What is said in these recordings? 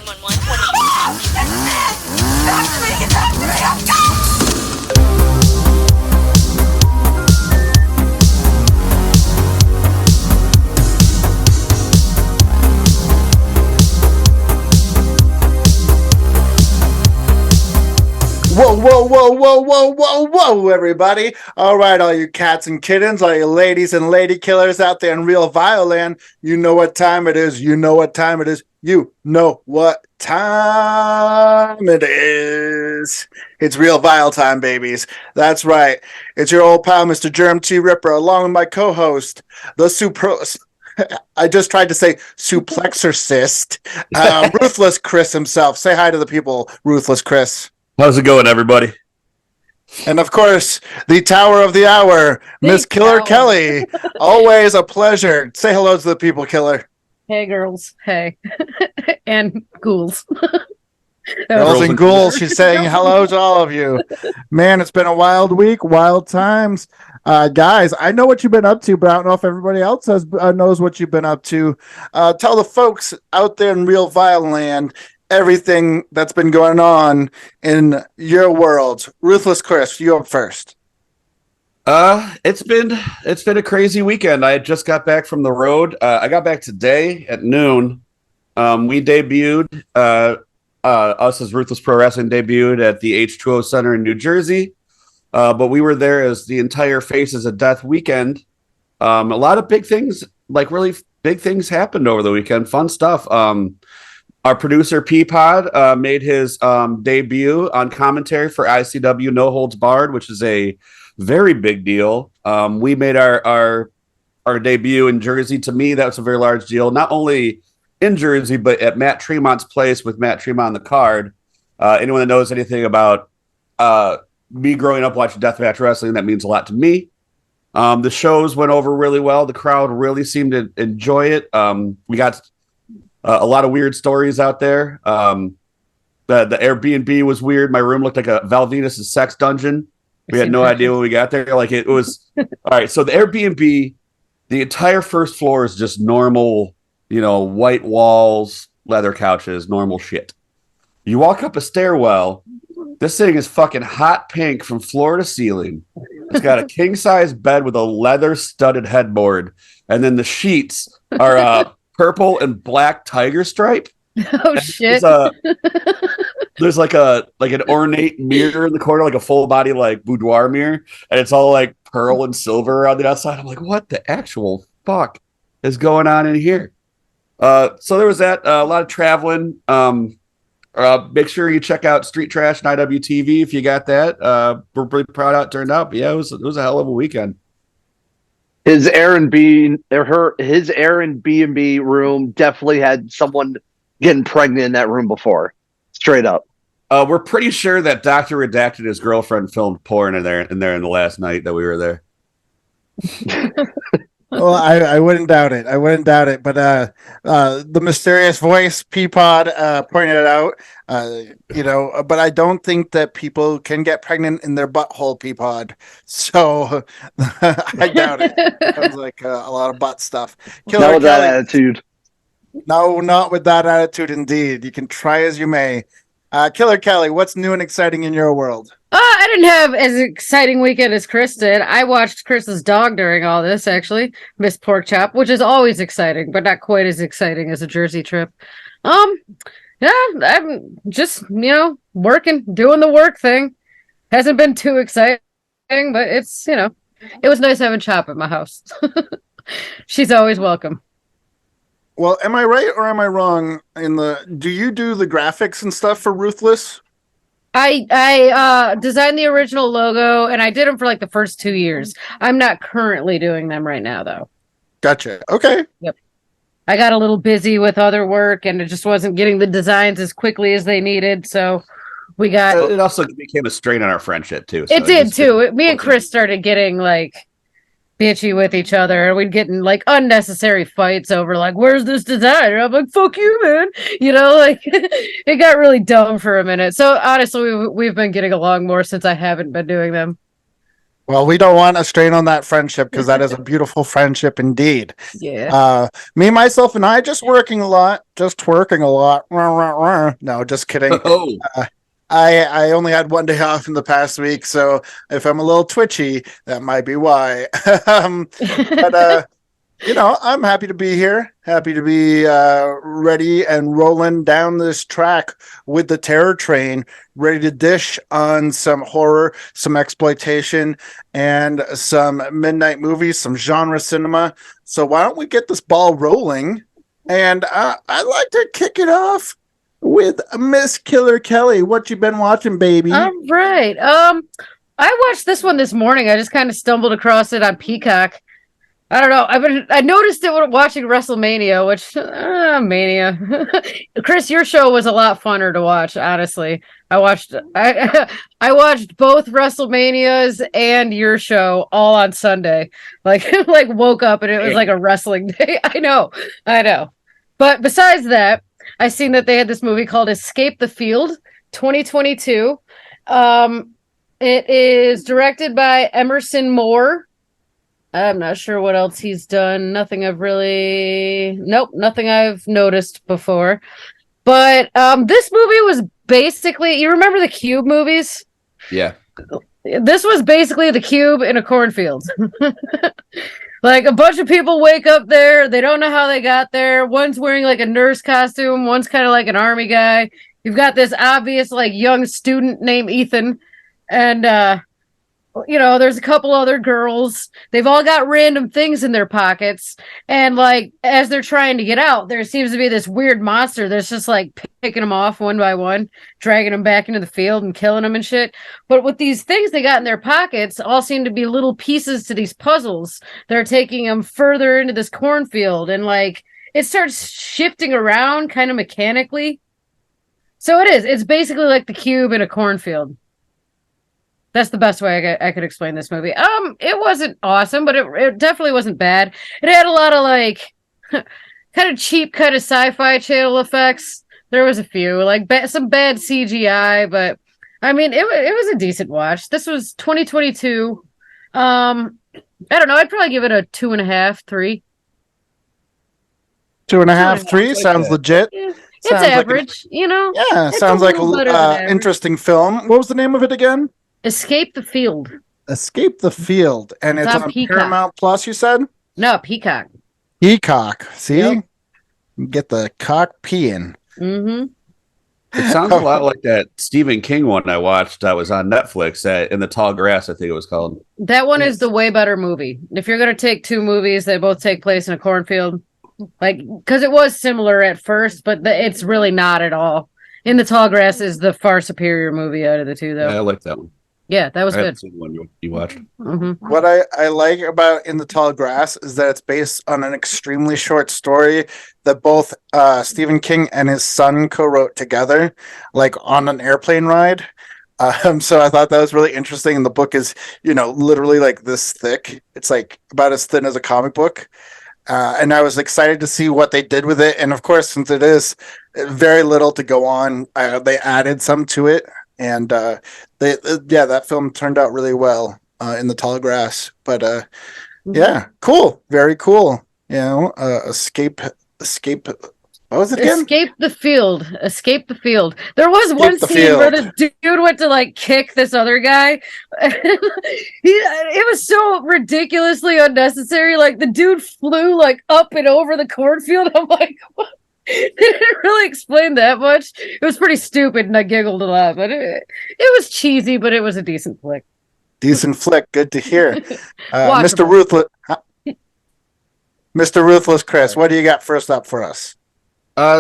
911. What Whoa, whoa, whoa, whoa, whoa, whoa, whoa, everybody. All right, all you cats and kittens, all you ladies and lady killers out there in real Violand, you know what time it is. You know what time it is. You know what time it is. It's real Vile time, babies. That's right. It's your old pal, Mr. Germ T. Ripper, along with my co-host, the I just tried to say suplexorcist, Ruthless Chris himself. Say hi to the people, Ruthless Chris. How's it going, everybody? And of course, the Tower of the Hour, Miss Killer Kelly. Always a pleasure. Say hello to the people, Killer. Hey, girls. Hey. And ghouls. Girls and ghouls. She's saying hello to all of you. Man, it's been a wild week, wild times. Guys, I know what you've been up to, but I don't know if everybody else knows what you've been up to. Tell the folks out there in real Violand everything that's been going on in your world. Ruthless Chris, you up first. It's been a crazy weekend. I just got back from the road. I got back today at noon. We debuted, us as Ruthless Pro Wrestling debuted at the H2O Center in New Jersey. But we were there as the entire Faces of Death weekend. A lot of big things, like really big things happened over the weekend. Fun stuff. Our producer Peapod made his debut on commentary for ICW No Holds Barred, which is a very big deal. We made our debut in Jersey. To me, that was a very large deal. Not only in Jersey, but at Matt Tremont's place with Matt Tremont on the card. Anyone that knows anything about me growing up watching deathmatch wrestling, that means a lot to me. The shows went over really well. The crowd really seemed to enjoy it. We got a lot of weird stories out there. The Airbnb was weird. My room looked like a Val Venus' sex dungeon. We had no idea when we got there. Like it was all right. So the Airbnb, the entire first floor is just normal, white walls, leather couches, normal shit. You walk up a stairwell. This thing is fucking hot pink from floor to ceiling. It's got a king size bed with a leather studded headboard, and then the sheets are purple and black tiger stripe. Oh shit! There's like an ornate mirror in the corner, like a full body like boudoir mirror, and it's all like pearl and silver around the outside. I'm like, what the actual fuck is going on in here? So there was that. A lot of traveling. Make sure you check out Street Trash and IWTV if you got that. We're pretty proud how it turned out. But yeah, it was a hell of a weekend. His Airbnb room definitely had someone getting pregnant in that room before. Straight up. We're pretty sure that Dr. Redacted, his girlfriend, filmed porn in there in the last night that we were there. Well, I wouldn't doubt it. But the mysterious voice, Peapod, pointed it out. But I don't think that people can get pregnant in their butthole, Peapod. So I doubt it. It sounds like a lot of butt stuff. Not with that attitude. No, not with that attitude, indeed. You can try as you may. Killer Kelly, what's new and exciting in your world? I didn't have as exciting weekend as Chris did. I watched Chris's dog during all this, actually, Miss Porkchop, which is always exciting, but not quite as exciting as a Jersey trip. Yeah, I'm just, working, doing the work thing. Hasn't been too exciting, but it's, it was nice having Chop at my house. She's always welcome. Well, am I right or am I wrong do you do the graphics and stuff for Ruthless? I designed the original logo, and I did them for like the first 2 years. I'm not currently doing them right now, though. Gotcha. Okay. Yep. I got a little busy with other work, and it just wasn't getting the designs as quickly as they needed, so we got... It also became a strain on our friendship, too. So it did, too. Me and Chris started getting, bitchy with each other, and we'd get in unnecessary fights over where's this design? And I'm like, fuck you, man. It got really dumb for a minute. So honestly, we've been getting along more since I haven't been doing them. Well, we don't want to strain on that friendship because that is a beautiful friendship indeed. Yeah. Me, myself, and I just working a lot, just twerking a lot. No, just kidding. Oh, I only had one day off in the past week, so if I'm a little twitchy, that might be why. But I'm happy to be here. Happy to be ready and rolling down this track with the Terror Train, ready to dish on some horror, some exploitation, and some midnight movies, some genre cinema. So why don't we get this ball rolling? And I'd like to kick it off with Miss Killer Kelly. What you been watching, baby? All right. I watched this one this morning. I just kind of stumbled across it on Peacock. I don't know. I noticed it when watching WrestleMania, which Mania. Chris, your show was a lot funner to watch. Honestly, I watched both WrestleManias and your show all on Sunday. Like woke up and it was like a wrestling day. I know. But besides that, I seen that they had this movie called Escape the Field, 2022. It is directed by Emerson Moore. I'm not sure what else he's done. Nothing I've noticed before. But this movie was basically, you remember the Cube movies? yeah. This was basically the Cube in a cornfield. Like a bunch of people wake up there, they don't know how they got there. One's wearing like a nurse costume, one's kind of like an army guy. You've got this obvious like young student named Ethan, and there's a couple other girls. They've all got random things in their pockets. And like, as they're trying to get out, there seems to be this weird monster that's just like picking them off one by one, dragging them back into the field and killing them and shit. But with these things they got in their pockets, all seem to be little pieces to these puzzles. They're taking them further into this cornfield. And like, it starts shifting around kind of mechanically. So it's basically like the Cube in a cornfield. That's the best way I could explain this movie. It wasn't awesome, but it definitely wasn't bad. It had a lot of like kind of cheap kind of sci-fi channel effects. There was a few like some bad CGI, but I mean it was a decent watch. This was 2022. I don't know. I'd probably give it a 2.5, 3. 2.5, 3 sounds that. legit. Yeah, it's Sounds like average, Yeah, It's sounds a like little better than average. interesting film. What was the name of it again? Escape the Field. Escape the Field, and It's it's on on Peacock. Paramount Plus. You said No, Peacock. Peacock. See, Yep. get the cock peeing. Mm-hmm. It sounds a lot like that Stephen King one I watched that was on Netflix, In the Tall Grass, I think it was called. That one Yes. is the way better movie. If you're going to take two movies that both take place in a cornfield, like, because it was similar at first, but it's really not at all. In the Tall Grass is the far superior movie out of the two, though. Yeah, I like that one. Yeah, that was I good. haven't seen the one you watched. Mm-hmm. What I like about In the Tall Grass is that it's based on an extremely short story that both Stephen King and his son co-wrote together, like on an airplane ride. So I thought that was really interesting. And the book is, literally like this thick. It's like about as thin as a comic book. And I was excited to see what they did with it. And of course, since it is very little to go on, they added some to it. And that film turned out really well in the Tall Grass. But yeah, cool, very cool. Escape. What was it again? Escape the Field. There was one scene where this dude went to like kick this other guy. It was so ridiculously unnecessary. Like the dude flew like up and over the cornfield. I'm like, what? It didn't really explain that much. It was pretty stupid, and I giggled a lot. But it was cheesy, but it was a decent flick. Decent flick. Good to hear. Mr. Watchable. Ruthless Chris, what do you got first up for us?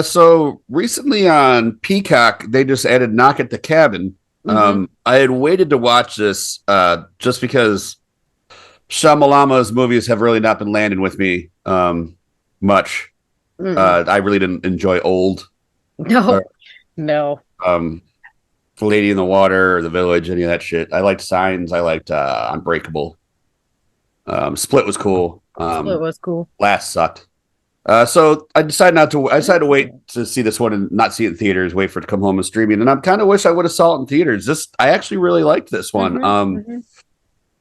So recently on Peacock, they just added Knock at the Cabin. Mm-hmm. I had waited to watch this just because Shyamalama's movies have really not been landing with me much. I really didn't enjoy Old. No. Lady in the Water or The Village, any of that shit. I liked Signs. I liked Unbreakable. Split was cool. Split was cool. Last sucked. So I decided to wait to see this one and not see it in theaters, wait for it to come home and streaming. And I kind of wish I would have saw it in theaters. I actually really liked this one.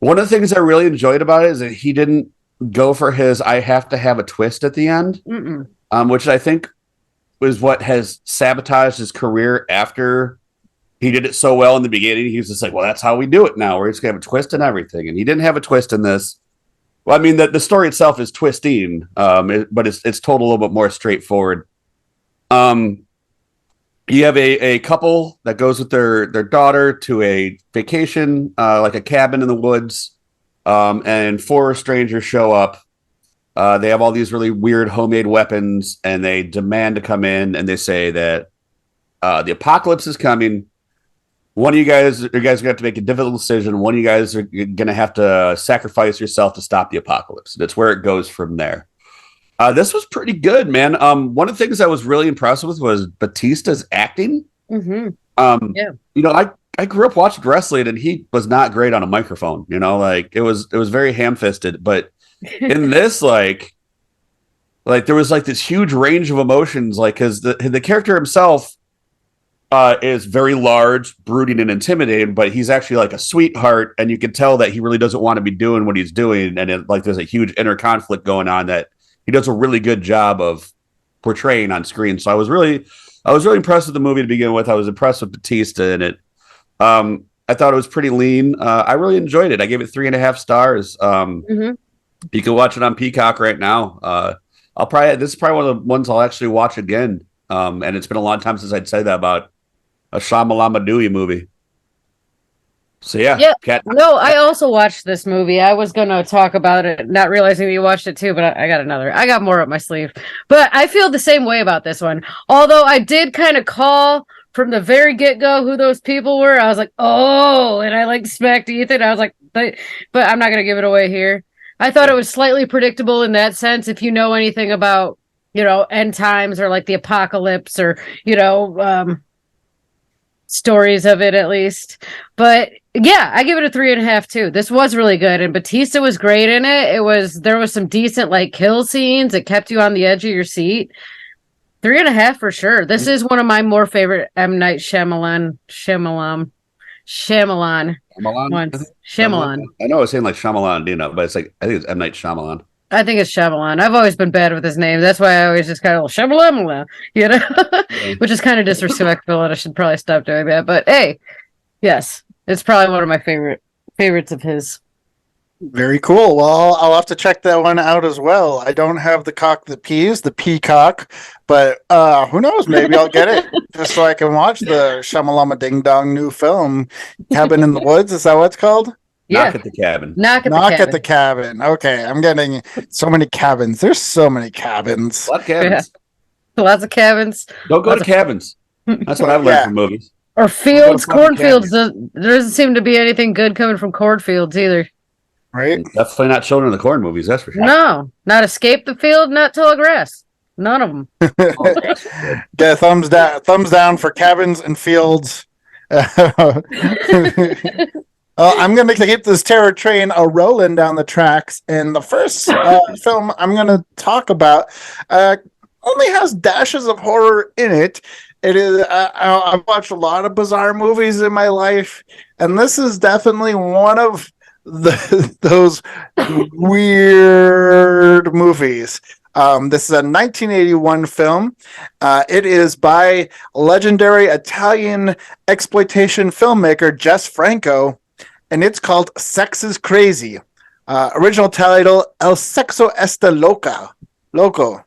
One of the things I really enjoyed about it is that he didn't go for his "I have to have a twist" at the end, which I think was what has sabotaged his career after he did it so well in the beginning. He was just like, well, that's how we do it now. We're just going to have a twist and everything. And he didn't have a twist in this. Well, I mean, the story itself is twisting, but it's told a little bit more straightforward. You have a couple that goes with their daughter to a vacation, like a cabin in the woods, and four strangers show up. They have all these really weird homemade weapons, and they demand to come in, and they say that the apocalypse is coming. One of you guys are going to have to make a difficult decision. One of you guys are going to have to sacrifice yourself to stop the apocalypse. That's where it goes from there. This was pretty good, man. One of the things I was really impressed with was Batista's acting. Yeah. You know, I grew up watching wrestling, and he was not great on a microphone. You know, like it was very ham-fisted. But in this, like there was like this huge range of emotions, like because the character himself is very large, brooding, and intimidating, but he's actually like a sweetheart, and you can tell that he really doesn't want to be doing what he's doing, and like there's a huge inner conflict going on that he does a really good job of portraying on screen. So I was really impressed with the movie to begin with. I was impressed with Batista in it. I thought it was pretty lean. I really enjoyed it. I gave it 3.5 stars. You can watch it on Peacock right now. This is probably one of the ones I'll actually watch again. And it's been a long time since I'd say that about a Shyamalama Dewey movie. So yeah. No, I also watched this movie. I was gonna talk about it, not realizing that you watched it too, but I got more up my sleeve. But I feel the same way about this one. Although I did kind of call from the very get-go who those people were. I was like, oh, and I like smacked Ethan. I was like, but I'm not gonna give it away here. I thought it was slightly predictable in that sense. If you know anything about, end times or like the apocalypse or, stories of it at least. But yeah, I give it a 3.5 too. This was really good, and Batista was great in it. There was some decent like kill scenes. It kept you on the edge of your seat. 3.5 for sure. This is one of my more favorite M. Night Shyamalan ones. Shyamalan. I know I was saying like Shyamalan, but it's like I think it's M. Night Shyamalan. I think it's Shyamalan. I've always been bad with his name. That's why I always just kind of Shyamalan, which is kind of disrespectful, and I should probably stop doing that. But hey, yes, it's probably one of my favorites of his. Very cool. Well, I'll have to check that one out as well. I don't have the cock that pees, the peacock, but who knows? Maybe I'll get it just so I can watch the Shyamalama Ding Dong new film, Cabin in the Woods. Is that what it's called? Yeah. Knock at the Cabin. Knock at the cabin. Okay, I'm getting so many cabins. There's so many cabins. A lot of cabins. Yeah. Lots of cabins. Don't go to cabins. That's what I've learned from movies. Or fields, cornfields. There doesn't seem to be anything good coming from cornfields either. Right? Definitely not Children of the Corn movies, that's for sure. No, not Escape the Field, not Tall Grass. None of them. Yeah, thumbs down for cabins and fields. I'm going to keep this terror train rolling down the tracks. And the first film I'm going to talk about only has dashes of horror in it. It is. I've watched a lot of bizarre movies in my life, and this is definitely one of those weird movies. This is a 1981 film. It is by legendary Italian exploitation filmmaker Jess Franco, and it's called Sex is Crazy. Original title, El Sexo Está Loco.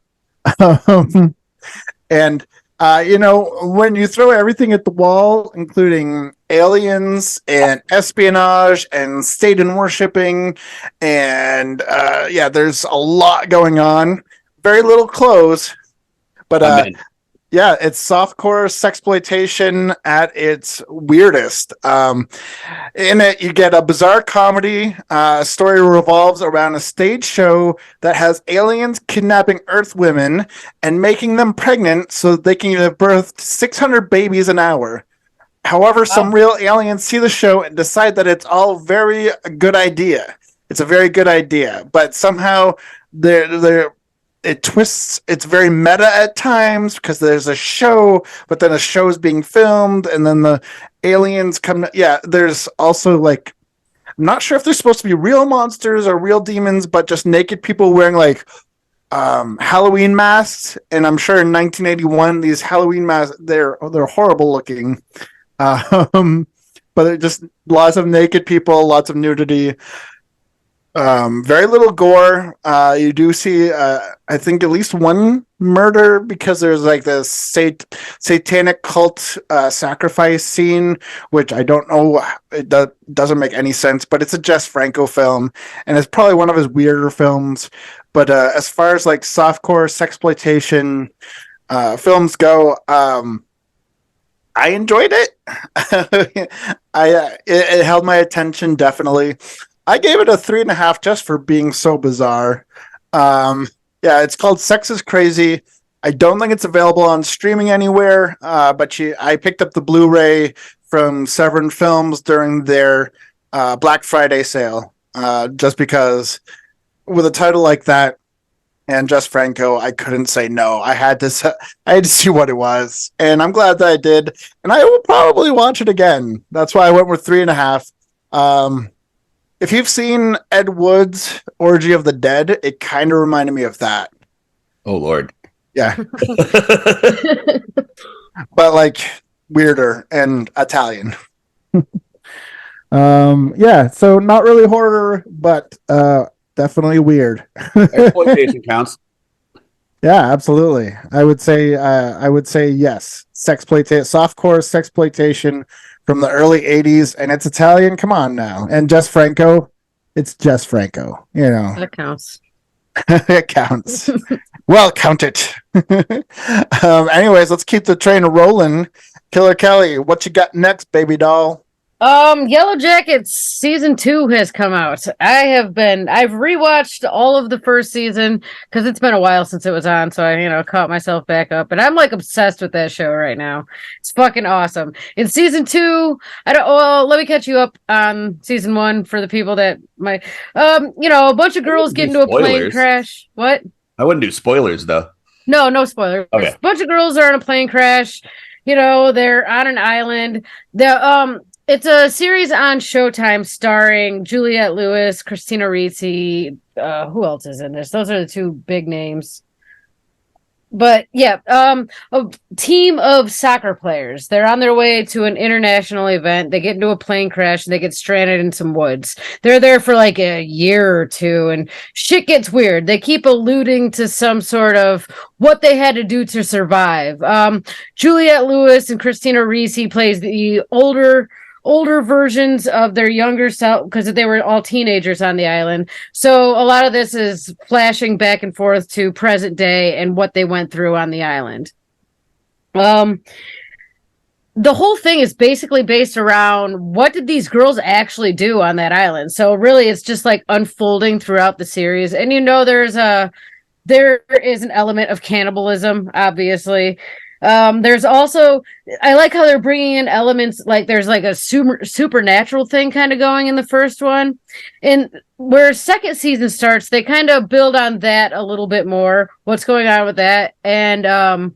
And, when you throw everything at the wall, including aliens and espionage and Satan worshipping, and, there's a lot going on. Very little clothes, but yeah, it's softcore sexploitation at its weirdest. In it, you get a bizarre comedy. Story revolves around a stage show that has aliens kidnapping Earth women and making them pregnant so that they can give birth to 600 babies an hour. However, some real aliens see the show and decide that it's all very good idea. It's a very good idea, but somehow it twists. It's very meta at times because there's a show, but then a show is being filmed, and then the aliens come. Yeah, there's also like I'm not sure if they're supposed to be real monsters or real demons, but just naked people wearing like Halloween masks. And I'm sure in 1981 these Halloween masks they're horrible looking. But they're just lots of naked people, lots of nudity. Very little gore. You do see, I think, at least one murder because there's like this satanic cult sacrifice scene, which I don't know. Doesn't make any sense, but it's a Jess Franco film, and it's probably one of his weirder films. But as far as like softcore sexploitation films go, I enjoyed it. It held my attention definitely. I gave it a 3.5 just for being so bizarre. Yeah, it's called Sex is Crazy. I don't think it's available on streaming anywhere, but I picked up the Blu-ray from Severin Films during their Black Friday sale, just because with a title like that and Jess Franco, I couldn't say no. I had to see what it was, and I'm glad that I did. And I will probably watch it again. That's why I went with 3.5. If you've seen Ed Wood's Orgy of the Dead, it kind of reminded me of that. Oh, Lord. Yeah. But like weirder and Italian. Yeah, so not really horror, but definitely weird. Exploitation counts. Yeah, absolutely. I would say yes. Softcore sexploitation from the early 80s, and it's Italian. Come on now. And Jess Franco, it's Jess Franco, That counts. It counts. Well, count it. Anyways, let's keep the train rolling. Killer Kelly, what you got next, baby doll? Yellowjackets season 2 has come out. I've rewatched all of the first season because it's been a while since it was on, so I caught myself back up, and I'm like obsessed with that show right now. It's fucking awesome. In season 2, let me catch you up on season 1 for the people that might a bunch of girls get into a plane crash. What? I wouldn't do spoilers though. No spoilers. Okay. A bunch of girls are on a plane crash. They're on an island. It's a series on Showtime starring Juliette Lewis, Christina Ricci. Who else is in this? Those are the two big names. But yeah, a team of soccer players. They're on their way to an international event. They get into a plane crash and they get stranded in some woods. They're there for like a year or two and shit gets weird. They keep alluding to some sort of what they had to do to survive. Juliette Lewis and Christina Ricci plays the older versions of their younger self because they were all teenagers on the island. So a lot of this is flashing back and forth to present day and what they went through on the island. The whole thing is basically based around what did these girls actually do on that island. So really it's just like unfolding throughout the series. And there is an element of cannibalism, obviously. There's also, I like how they're bringing in elements like there's like a supernatural thing kind of going in the first one, and where second season starts, they kind of build on that a little bit more. What's going on with that, and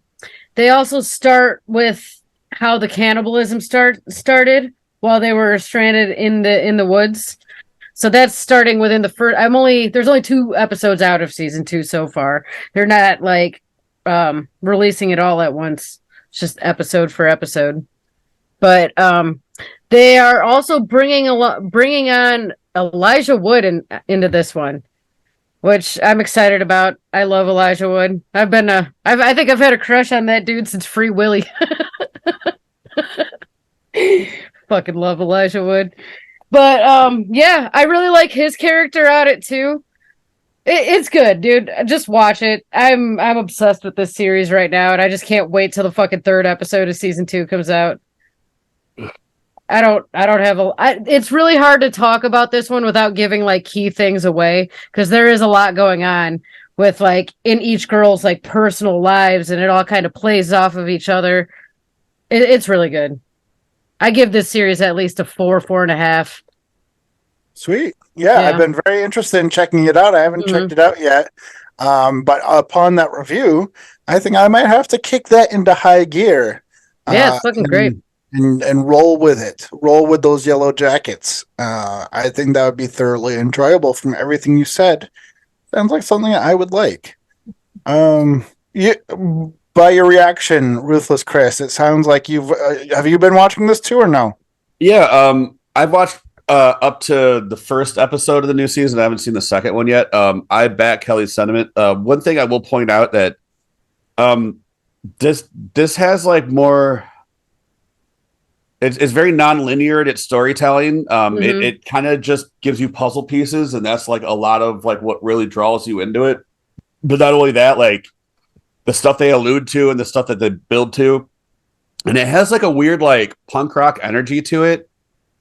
they also start with how the cannibalism started while they were stranded in the woods. So that's starting within the first. There's only 2 episodes out of season 2 so far. They're not like releasing it all at once. It's just episode for episode. But they are also bringing on Elijah Wood into this one, which I'm excited about. I love Elijah Wood. I think I've had a crush on that dude since Free Willy. Fucking love Elijah Wood. But yeah, I really like his character on it too. It's good, dude. Just watch it. I'm obsessed with this series right now, and I just can't wait till the fucking 3rd episode of season 2 comes out. I don't have it's really hard to talk about this one without giving like key things away because there is a lot going on with like in each girl's like personal lives, and it all kind of plays off of each other. It's really good. I give this series at least a 4.5. Sweet. Yeah, I've been very interested in checking it out. I haven't checked it out yet. But upon that review, I think I might have to kick that into high gear. Yeah, it's looking great. and roll with it. Roll with those Yellowjackets. I think that would be thoroughly enjoyable from everything you said. Sounds like something I would like. By your reaction, Ruthless Chris, it sounds like you've have you been watching this too or no? Yeah, I've watched up to the first episode of the new season. I haven't seen the second one yet. I back Kelly's sentiment. One thing I will point out that um, this has like more. It's very non-linear in its storytelling. It kind of just gives you puzzle pieces, and that's like a lot of like what really draws you into it. But not only that, like the stuff they allude to and the stuff that they build to, and it has like a weird like punk rock energy to it.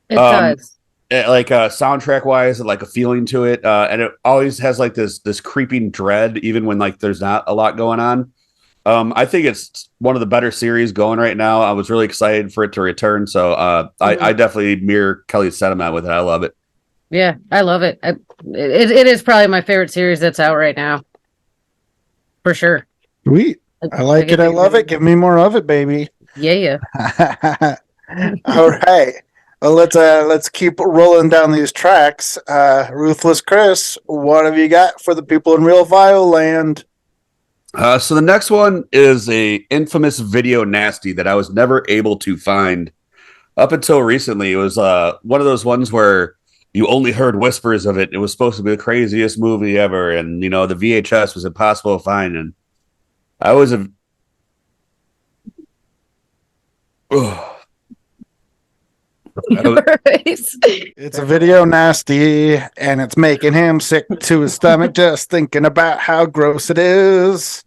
It does. Like soundtrack wise, and like a feeling to it, and it always has like this creeping dread, even when like there's not a lot going on. I think it's one of the better series going right now. I was really excited for it to return, so I definitely mirror Kelly's sentiment with it. I love it. Yeah, I love it. It is probably my favorite series that's out right now, for sure. Sweet. I like it. I love it. Give me more of it, baby. Yeah. All right. Well, let's keep rolling down these tracks. Ruthless Chris, what have you got for the people in Real Vile Land? So the next one is a infamous video nasty that I was never able to find up until recently. It was one of those ones where you only heard whispers of it. It was supposed to be the craziest movie ever, and the VHS was impossible to find. And I was a It's a video nasty, and it's making him sick to his stomach just thinking about how gross it is.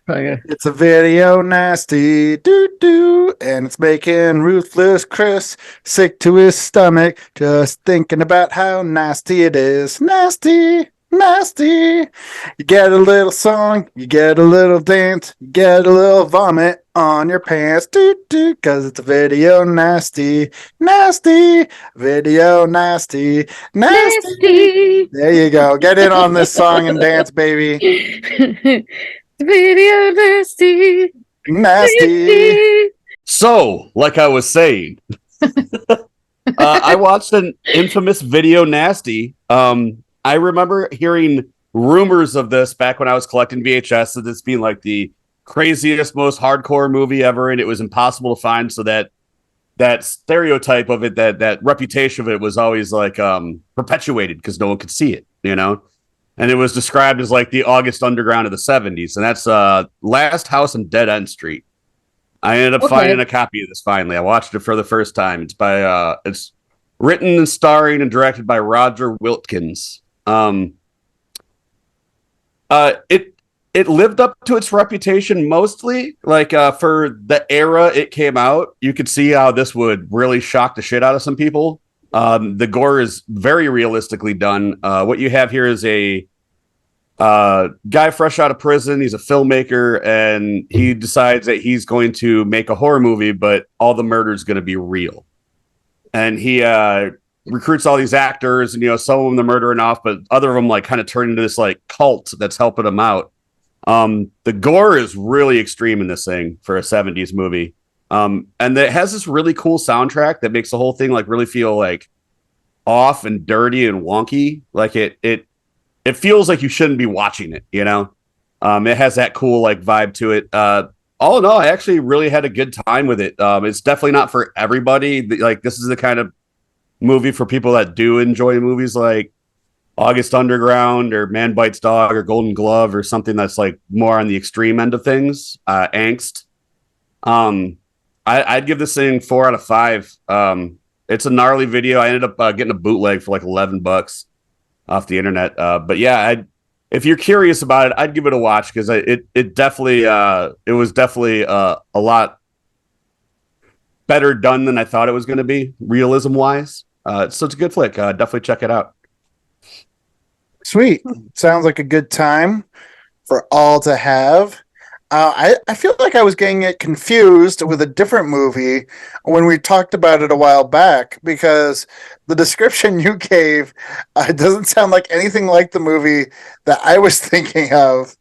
Okay. It's a video nasty, and it's making Ruthless Chris sick to his stomach just thinking about how nasty it is. Nasty. You get a little song, you get a little dance, you get a little vomit on your pants, cause it's a video nasty, video nasty. There you go. Get in on this song and dance, baby. Video nasty. So, like I was saying, I watched an infamous video nasty. I remember hearing rumors of this back when I was collecting VHS, of this being like the craziest, most hardcore movie ever, and it was impossible to find. So that stereotype of it, that reputation of it, was always like perpetuated because no one could see it, And it was described as like the August Underground of the 70s, and that's Last House on Dead End Street. I ended up finding a copy of this finally. I watched it for the first time. It's by it's written and starring and directed by Roger Wilkins. It lived up to its reputation mostly. Like for the era it came out, you could see how this would really shock the shit out of some people. The gore is very realistically done. What you have here is a guy fresh out of prison. He's a filmmaker, and he decides that he's going to make a horror movie, but all the murder is going to be real. And he recruits all these actors, and some of them they're murdering off, but other of them like kind of turn into this like cult that's helping them out. The gore is really extreme in this thing for a 70s movie. And it has this really cool soundtrack that makes the whole thing like really feel like off and dirty and wonky. Like it feels like you shouldn't be watching it, It has that cool like vibe to it. All in all, I actually really had a good time with it. It's definitely not for everybody. Like this is the kind of movie for people that do enjoy movies like August Underground or Man Bites Dog or Golden Glove or something that's like more on the extreme end of things. Angst. I'd give this thing 4 out of 5. It's a gnarly video. I ended up getting a bootleg for like $11 off the internet. But yeah, if you're curious about it, I'd give it a watch because it was definitely a lot better done than I thought it was going to be, realism wise. So it's a good flick. Definitely check it out. Sweet. Sounds like a good time for all to have. I feel like I was getting it confused with a different movie when we talked about it a while back because the description you gave doesn't sound like anything like the movie that I was thinking of.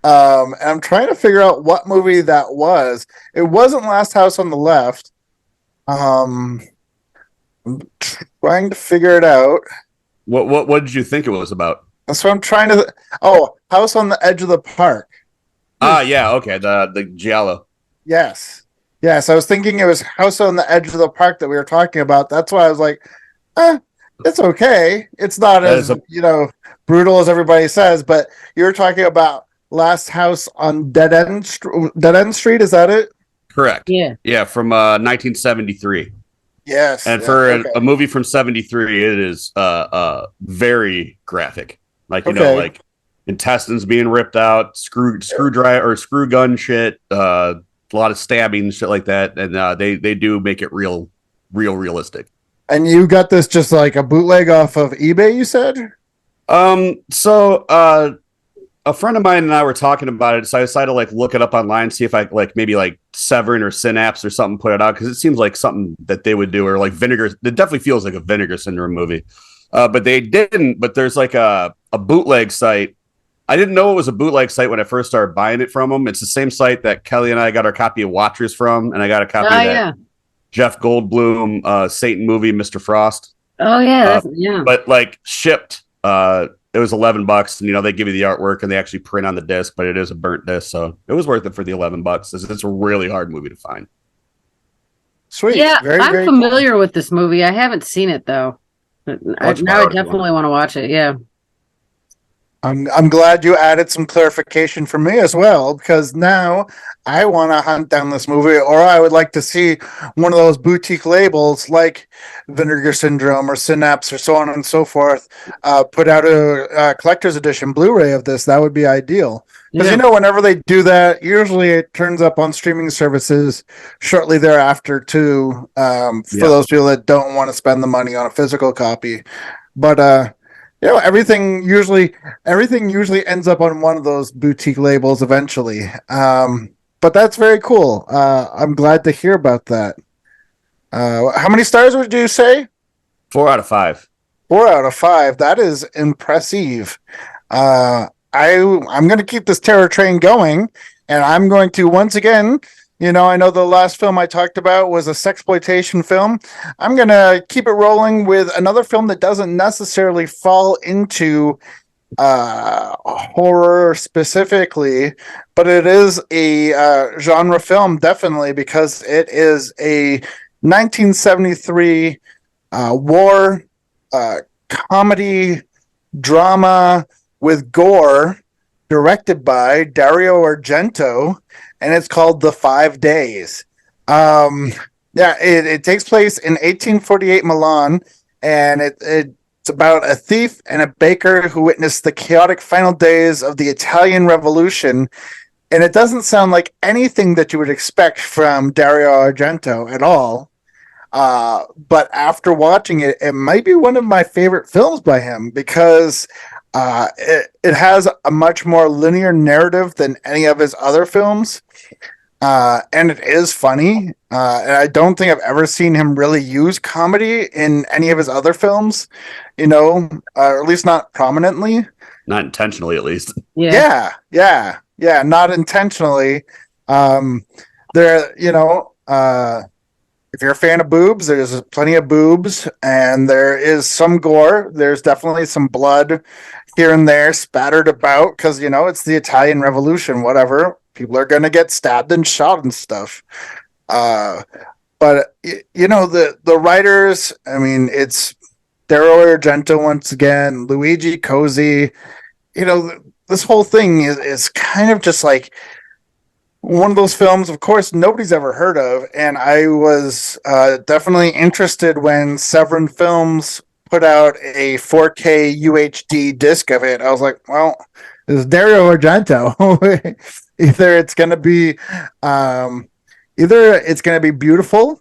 And I'm trying to figure out what movie that was. It wasn't Last House on the Left. Um, I'm trying to figure it out. What did you think it was about? That's what I'm trying to. Oh, House on the Edge of the Park. Ah, yeah, okay, the Giallo. Yes. Yes, I was thinking it was House on the Edge of the Park that we were talking about. That's why I was like, it's okay. It's not That as, is a brutal as everybody says, but you were talking about Last House on Dead End Street, is that it? correct. Yeah. Yeah, from 1973. Yes. And Yeah. for Okay. a movie from 73, it is very graphic. Like, Okay. like intestines being ripped out, screwdriver or screw gun shit, a lot of stabbing, shit like that. And they do make it realistic. And you got this just like a bootleg off of eBay, you said? So a friend of mine and I were talking about it, so I decided to like look it up online, see if I like maybe like Severin or Synapse or something put it out, because it seems like something that they would do, or like Vinegar. It definitely feels like a Vinegar Syndrome movie, but they didn't. But there's like a bootleg site. I didn't know it was a bootleg site when I first started buying it from them. It's the same site that Kelly and I got our copy of Watchers from, and I got a copy Oh of that yeah. Jeff Goldblum Satan movie, Mr. Frost. Oh yeah. Uh, That's yeah. but like shipped. It was $11, and they give you the artwork and they actually print on the disc, but it is a burnt disc, so it was worth it for the $11. It's a really hard movie to find. Sweet. Yeah, Very, I'm very familiar with this movie. I haven't seen it though. Watch Now I Borrowed if you want. definitely want to watch it. Yeah. I'm glad you added some clarification for me as well, because now I want to hunt down this movie, or I would like to see one of those boutique labels like Vinegar Syndrome or Synapse or so on and so forth put out a collector's edition Blu-ray of this. That would be ideal. Because Yeah. whenever they do that, usually it turns up on streaming services shortly thereafter too. For Yeah. those people that don't want to spend the money on a physical copy, but everything usually ends up on one of those boutique labels eventually. But that's very cool. I'm glad to hear about that. How many stars would you say? 4 out of 5. 4 out of 5. That is impressive. I'm going to keep this terror train going, and I'm going to once again. I know the last film I talked about was a sexploitation film. I'm going to keep it rolling with another film that doesn't necessarily fall into horror specifically, but it is a genre film, definitely, because it is a 1973 war comedy drama with gore directed by Dario Argento, and it's called The 5 Days. It takes place in 1848 Milan, and it's about a thief and a baker who witnessed the chaotic final days of the Italian Revolution. And it doesn't sound like anything that you would expect from Dario Argento at all. But after watching it, it might be one of my favorite films by him, because it has a much more linear narrative than any of his other films. And it is funny. And I don't think I've ever seen him really use comedy in any of his other films, or at least not prominently. Not intentionally, at least. Yeah. Yeah, not intentionally. There, if you're a fan of boobs, there's plenty of boobs, and there is some gore. There's definitely some blood here and there spattered about, because it's the Italian Revolution. Whatever, people are gonna get stabbed and shot and stuff. But the writers. I mean, it's Dario Argento once again, Luigi Cosi. This whole thing is kind of just like one of those films, of course, nobody's ever heard of, and I was definitely interested when Severin Films put out a 4K UHD disc of it. I was like, well, this is Dario Argento. either it's gonna be, beautiful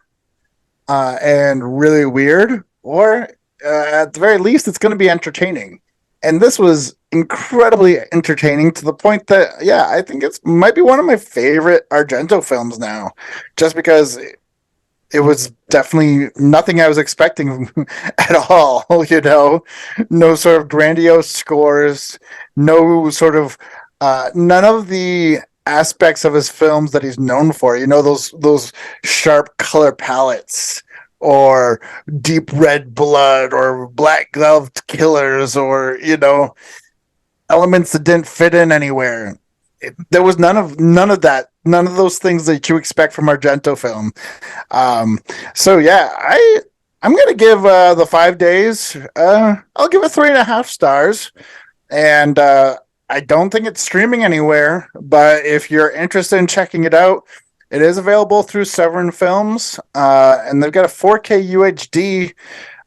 and really weird, or at the very least, it's gonna be entertaining. And this was incredibly entertaining, to the point that, I think it might be one of my favorite Argento films now, just because it was definitely nothing I was expecting at all. No sort of grandiose scores, no sort of none of the aspects of his films that he's known for. You know, those sharp color palettes, or deep red blood, or black gloved killers, or elements that didn't fit in anywhere. There was none of that, none of those things that you expect from Argento film. So yeah, I'm gonna give the 5 days. I'll give it 3.5 stars, and I don't think it's streaming anywhere. But if you're interested in checking it out, it is available through Severin Films, and they've got a 4K UHD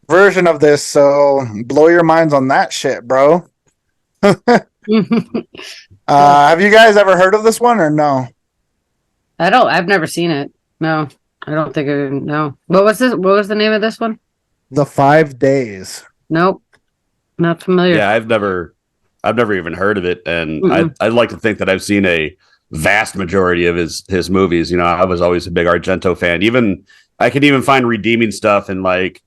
version of this. So blow your minds on that shit, bro. Have you guys ever heard of this one or no? I've never seen it. No, I don't think I no. What was this? What was the name of this one? The 5 days. Nope. Not familiar. Yeah, I've never even heard of it, and I'd like to think that I've seen a vast majority of his movies. I was always a big Argento fan. Even I can even find redeeming stuff in like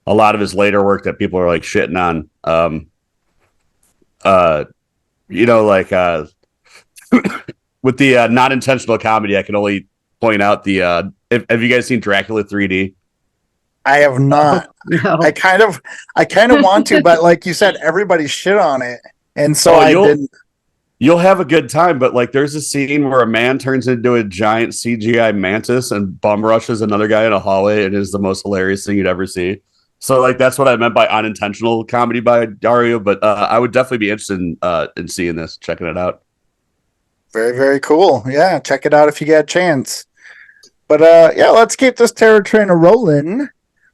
a lot of his later work that people are like shitting on. Like with the not intentional comedy, I can only point out the. Have you guys seen Dracula 3D? I have not. No. I kind of want to, but like you said, everybody shit on it, and so I didn't. You'll have a good time, but like there's a scene where a man turns into a giant CGI mantis and bum rushes another guy in a hallway. It is the most hilarious thing you'd ever see. So like that's what I meant by unintentional comedy by Dario, but I would definitely be interested in seeing this, checking it out. Very, very cool. Yeah, check it out if you get a chance. But yeah, let's keep this terror train rolling.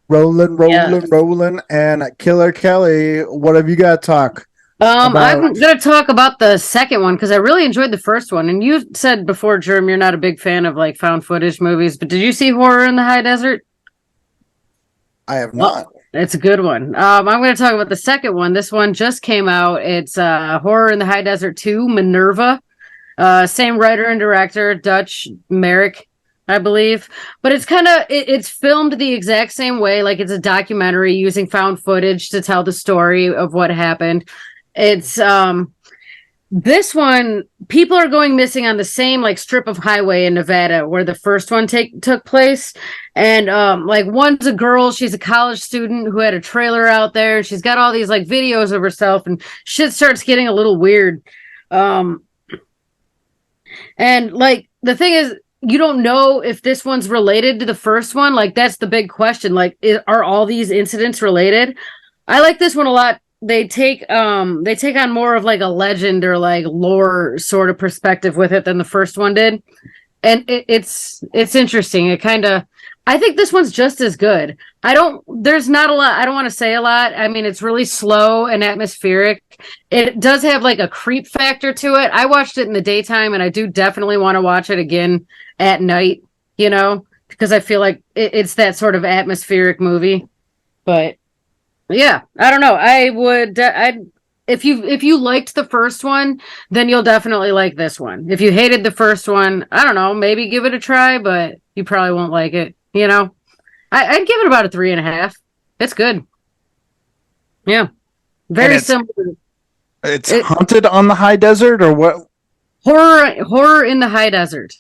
Rolling. And Killer Kelly, what have you got to talk? I'm going to talk about the second one because I really enjoyed the first one. And you said before, Jerm, you're not a big fan of like found footage movies, but did you see Horror in the High Desert? I have not. It's a good one. I'm going to talk about the second one. This one just came out. It's Horror in the High Desert 2, Minerva. Same writer and director, Dutch Merrick, I believe. But it's it's filmed the exact same way. Like it's a documentary using found footage to tell the story of what happened. It's this one, people are going missing on the same like strip of highway in Nevada where the first one took place. And like one's a girl, she's a college student who had a trailer out there. She's got all these like videos of herself, and shit starts getting a little weird. And like the thing is, you don't know if this one's related to the first one. Like that's the big question. Like, are all these incidents related? I like this one a lot. They take on more of like a legend or like lore sort of perspective with it than the first one did. And it's interesting. I think this one's just as good. There's not a lot. I don't want to say a lot. I mean, it's really slow and atmospheric. It does have like a creep factor to it. I watched it in the daytime, and I do definitely want to watch it again at night, because I feel like it's that sort of atmospheric movie. But yeah, I don't know. I would, if you liked the first one, then you'll definitely like this one. If you hated the first one, I don't know, maybe give it a try, but you probably won't like it. I'd give it about a 3.5. It's good. Yeah, very similar. It's Haunted on the High Desert, or what? Horror in the High Desert.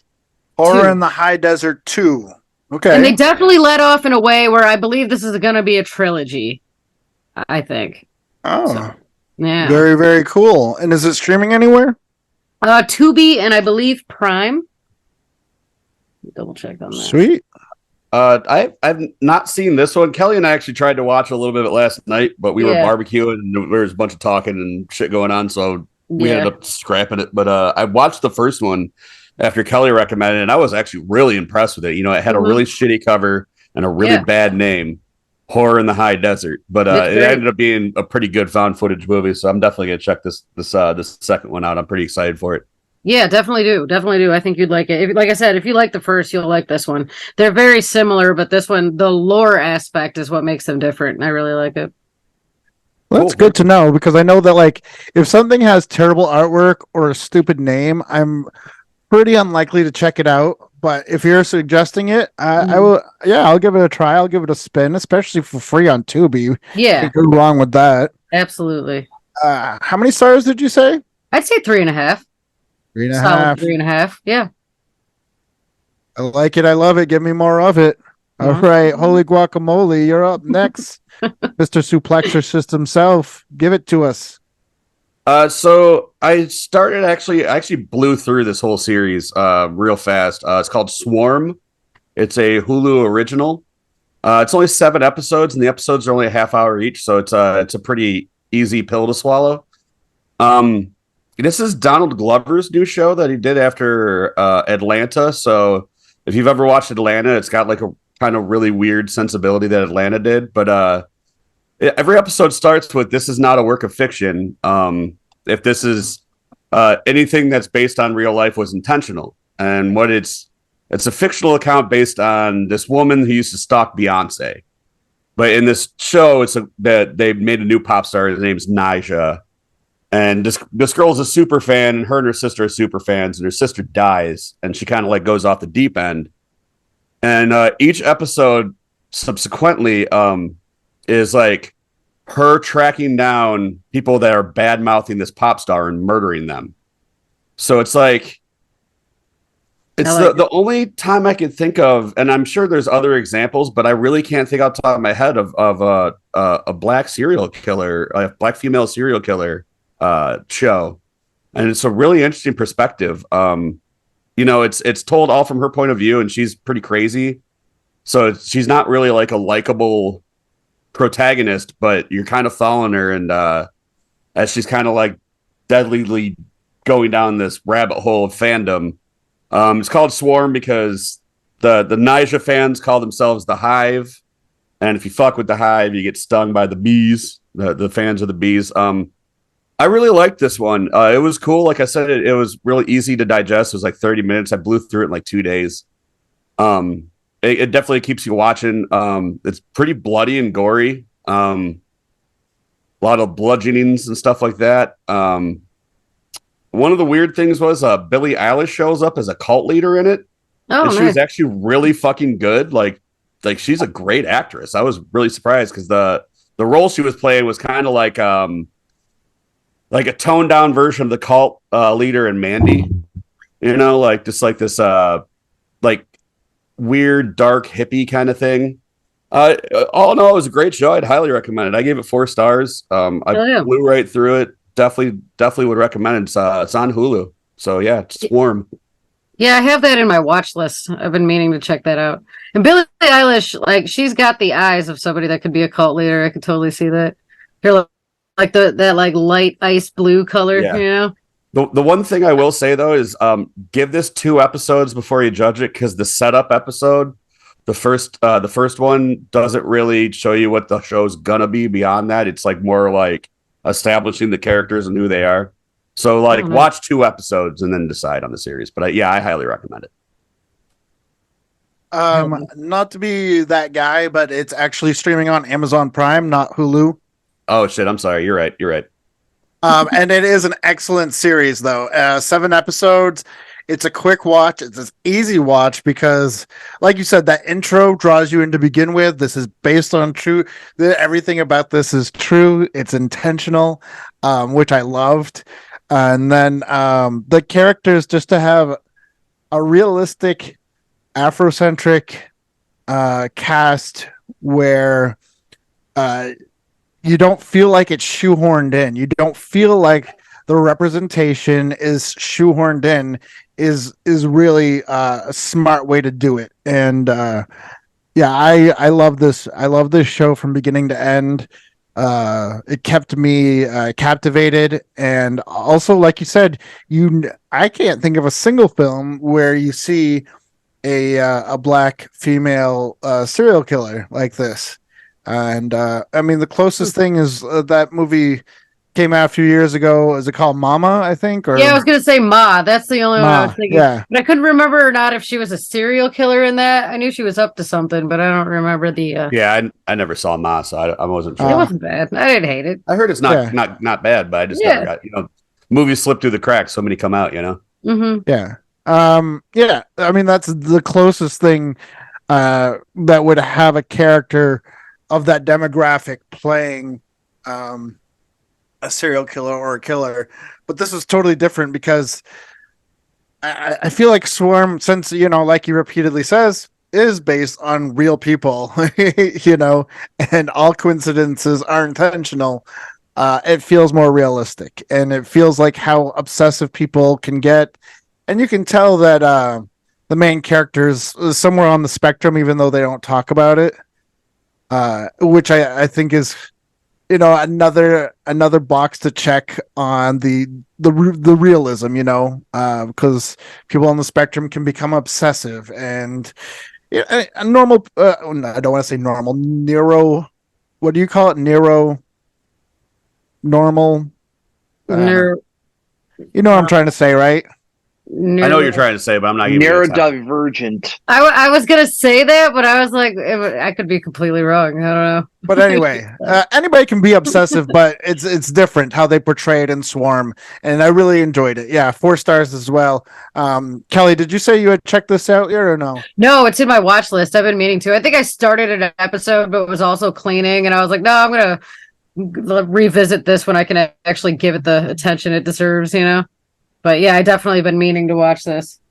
Horror in the High Desert 2. Okay. And they definitely let off in a way where I believe this is going to be a trilogy. I think. Oh, so, yeah. Very, very cool. And is it streaming anywhere? Tubi and I believe Prime. Double check on that. Sweet. I've not seen this one. Kelly and I actually tried to watch a little bit of it last night, but we were barbecuing and there was a bunch of talking and shit going on, so we ended up scrapping it. But I watched the first one after Kelly recommended it, and I was actually really impressed with it. It had a really shitty cover and a really bad name. Horror in the High Desert, but it ended up being a pretty good found footage movie, so I'm definitely gonna check this second one out. I'm pretty excited for it. Yeah, definitely do. I think you'd like it. Like I said, if you like the first, you'll like this one. They're very similar, but this one, the lore aspect is what makes them different, and I really like it. Well, that's good to know, because I know that like if something has terrible artwork or a stupid name, I'm pretty unlikely to check it out. But if you're suggesting it, I will. Yeah, I'll give it a try. I'll give it a spin, especially for free on Tubi. Yeah, can't go wrong with that. Absolutely. How many stars did you say? I'd say 3.5. Solid 3.5. Yeah. I like it. I love it. Give me more of it. All right. Holy guacamole. You're up next. Mr. Suplexorcist himself. Give it to us. So I actually blew through this whole series real fast. It's called Swarm. It's a Hulu original. It's only 7 episodes, and the episodes are only a half hour each, so it's a pretty easy pill to swallow. This is Donald Glover's new show that he did after Atlanta. So if you've ever watched Atlanta, it's got like a kind of really weird sensibility that Atlanta did. But every episode starts with "This is not a work of fiction. If this is anything that's based on real life was intentional." And what it's a fictional account based on this woman who used to stalk Beyonce. But in this show, that they made a new pop star. His name's Naija. And this girl is a super fan, and her and her sister are super fans, and her sister dies, and she kind of like goes off the deep end. And each episode subsequently is like her tracking down people that are bad mouthing this pop star and murdering them. So it's like the only time I can think of, and I'm sure there's other examples, but I really can't think off the top of my head of a black serial killer, a black female serial killer show. And it's a really interesting perspective. It's told all from her point of view, and she's pretty crazy. So she's not really like a likable protagonist, but you're kind of following her, and as she's kind of like deadlyly going down this rabbit hole of fandom. It's called Swarm because the Naija fans call themselves the Hive, and if you fuck with the Hive, you get stung by the bees. The fans of the bees. I really liked this one. It was cool. Like I said, it was really easy to digest. It was like 30 minutes. I blew through it in like 2 days. It definitely keeps you watching. It's pretty bloody and gory. A lot of bludgeonings and stuff like that. One of the weird things was Billie Eilish shows up as a cult leader in it. Oh, and she nice. was actually really fucking good. Like she's a great actress. I was really surprised because the role she was playing was kind of like a toned down version of the cult leader in Mandy. Like just like this like weird dark hippie kind of thing. All in all, it was a great show. I'd highly recommend it. I gave it 4 stars. I blew right through it. Definitely would recommend it. It's on Hulu. So yeah, Swarm. Yeah, I have that in my watch list. I've been meaning to check that out. And Billie Eilish, like, she's got the eyes of somebody that could be a cult leader. I could totally see that. Here, like that like light ice blue color, Yeah. The one thing I will say though is give this 2 episodes before you judge it, because the setup episode, the first one doesn't really show you what the show's gonna be beyond that. It's like more like establishing the characters and who they are. So like watch 2 episodes and then decide on the series. But I highly recommend it. Not to be that guy, but it's actually streaming on Amazon Prime, not Hulu. Oh shit, I'm sorry. You're right. And it is an excellent series, though. 7 episodes. It's a quick watch. It's an easy watch because, like you said, that intro draws you in to begin with. This is based on true. Everything about this is true. It's intentional, which I loved. And then the characters, just to have a realistic, Afrocentric cast where you don't feel like it's shoehorned in. You don't feel like the representation is shoehorned in. Is really a smart way to do it. And I love this. I love this show from beginning to end. It kept me captivated, and also, like you said, I can't think of a single film where you see a black female serial killer like this. And I mean, the closest thing is that movie came out a few years ago. Is it called Mama, I think? Or I was gonna say Ma. That's the only one I was thinking. Yeah. But I couldn't remember or not if she was a serial killer in that. I knew she was up to something, but I don't remember the Yeah, I never saw Ma, so I wasn't sure. It wasn't bad. I didn't hate it. I heard it's not bad, but I just never got, movies slip through the cracks. So many come out, Mm-hmm. Yeah. I mean, that's the closest thing that would have a character of that demographic playing a serial killer or a killer. But this is totally different because I feel like Swarm, since like he repeatedly says, is based on real people, and all coincidences are intentional. It feels more realistic, and it feels like how obsessive people can get, and you can tell that the main character is somewhere on the spectrum, even though they don't talk about it. Which I think is another box to check on the realism, because people on the spectrum can become obsessive and a normal I don't want to say normal, neuro, what do you call it, normal, uh, Ner- you know what I'm trying to say, right? I know what ner- you're trying to say, but I'm not giving you a time. Neurodivergent. I was gonna say that, but I was like, I could be completely wrong. I don't But anyway, anybody can be obsessive, but it's different how they portray it in Swarm, and I really enjoyed it. Yeah, 4 stars as well. Kelly, did you say you had checked this out yet or no? No, it's in my watch list. I've been meaning to. I think I started an episode, but was also cleaning, and I was like, no, I'm gonna revisit this when I can actually give it the attention it deserves. But yeah, I definitely been meaning to watch this.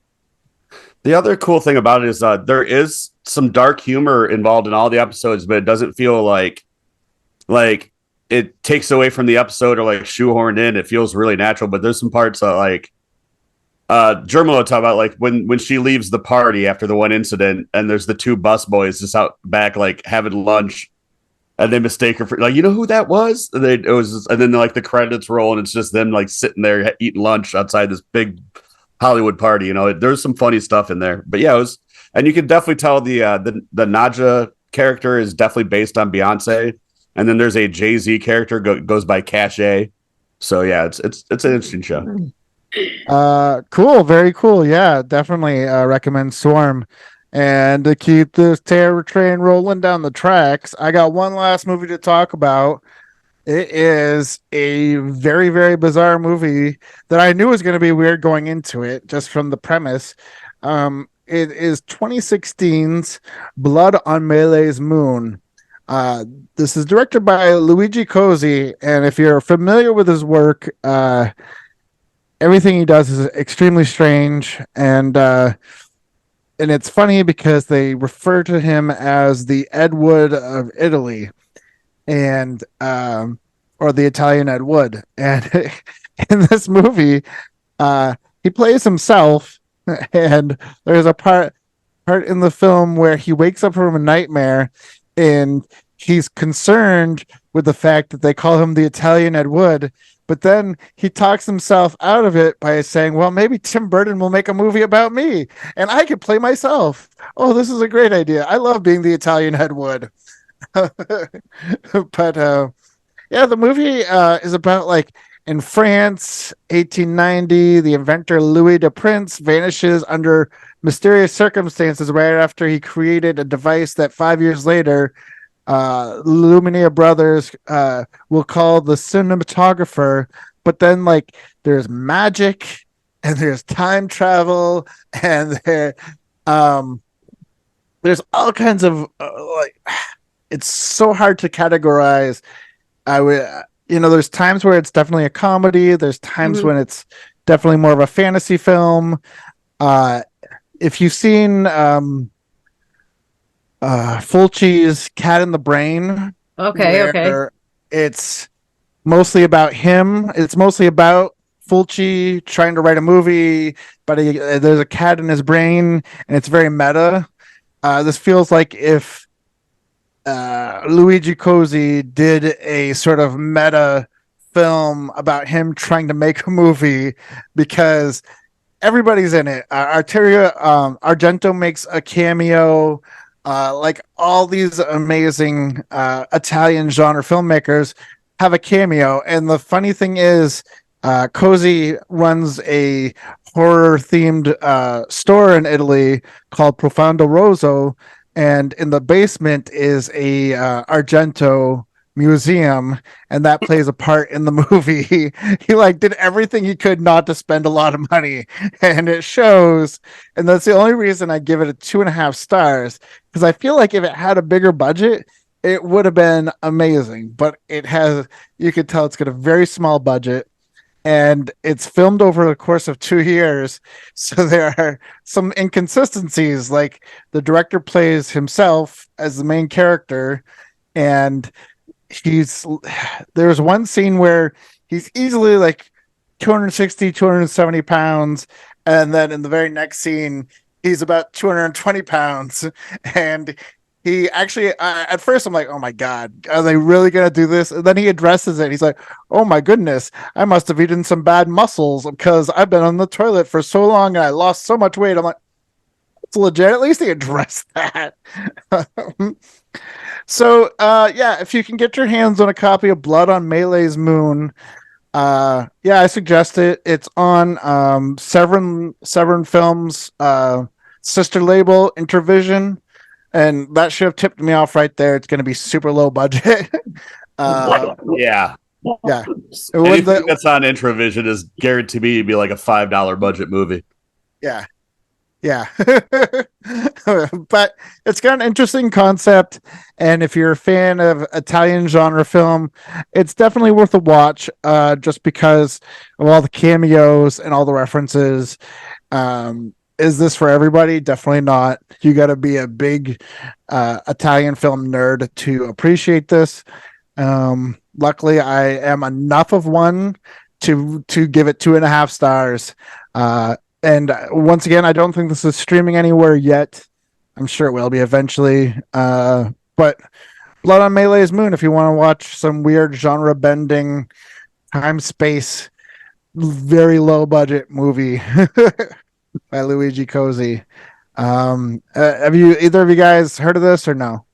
The other cool thing about it is there is some dark humor involved in all the episodes, but it doesn't feel like it takes away from the episode or like shoehorned in. It feels really natural, but there's some parts that like German will talk about, like when she leaves the party after the one incident, and there's the two bus boys just out back like having lunch, and they mistake her for like, you know who that was? And then like the credits roll, and it's just them like sitting there eating lunch outside this big Hollywood party. There's some funny stuff in there, but yeah, it was, and you can definitely tell the Naja character is definitely based on Beyonce, and then there's a Jay-Z character goes by Cache. So yeah, it's an interesting show. Cool, very cool. Yeah, definitely recommend Swarm. And to keep this terror train rolling down the tracks, I got one last movie to talk about. It is a very, very bizarre movie that I knew was going to be weird going into it, just from the premise. It is 2016's Blood on Melies Moon. This is directed by Luigi Cosi, and if you're familiar with his work, everything he does is extremely strange, and it's funny because they refer to him as the Ed Wood of Italy, and or the Italian Ed Wood. And in this movie, he plays himself, and there's a part in the film where he wakes up from a nightmare, and he's concerned with the fact that they call him the Italian Ed Wood. But then he talks himself out of it by saying, well, maybe Tim Burton will make a movie about me and I could play myself. Oh, this is a great idea. I love being the Italian Ed Wood. But yeah, the movie is about like in France, 1890, the inventor Louis de Prince vanishes under mysterious circumstances right after he created a device that 5 years later Lumiere Brothers will call the cinematographer. But then like there's magic and there's time travel and there's all kinds of like it's so hard to categorize. I would there's times where it's definitely a comedy, there's times when it's definitely more of a fantasy film. If you've seen Fulci's Cat in the Brain. Okay. It's mostly about him. It's mostly about Fulci trying to write a movie, but there's a cat in his brain, and it's very meta. This feels like if Luigi Cosi did a sort of meta film about him trying to make a movie, because everybody's in it. Argento makes a cameo. Like all these amazing Italian genre filmmakers have a cameo. And the funny thing is, Cosi runs a horror themed store in Italy called Profondo Rosso. And in the basement is a Argento museum, and that plays a part in the movie. He like did everything he could not to spend a lot of money, and it shows. And that's the only reason I give it a 2.5 stars, because I feel like if it had a bigger budget, it would have been amazing. But it has, you could tell it's got a very small budget, and it's filmed over the course of 2 years. So there are some inconsistencies. Like the director plays himself as the main character, and he's there's one scene where he's easily like 260, 270 pounds, and then in the very next scene he's about 220 pounds. And he actually at first I'm like, oh my god, are they really gonna do this? And then he addresses it. He's like, oh my goodness, I must have eaten some bad mussels because I've been on the toilet for so long and I lost so much weight. I'm like, it's legit. At least he addressed that. So yeah, if you can get your hands on a copy of Blood on Melee's Moon, yeah, I suggest it. It's on Severn Films sister label Intervision, and that should have tipped me off right there. It's going to be super low budget. Yeah. Yeah. Anything that's on Intravision is guaranteed to be like a $5 budget movie. Yeah. Yeah. But it's got an interesting concept. And if you're a fan of Italian genre film, it's definitely worth a watch, just because of all the cameos and all the references. Is this for everybody? Definitely not. You got to be a big Italian film nerd to appreciate this. Luckily, I am enough of one to give it 2.5 stars. And once again, I don't think this is streaming anywhere yet. I'm sure it will be eventually. But Blood on Melee's Moon, if you want to watch some weird genre bending, time space, very low budget movie by Luigi Cosi. Have you either of you guys heard of this or no?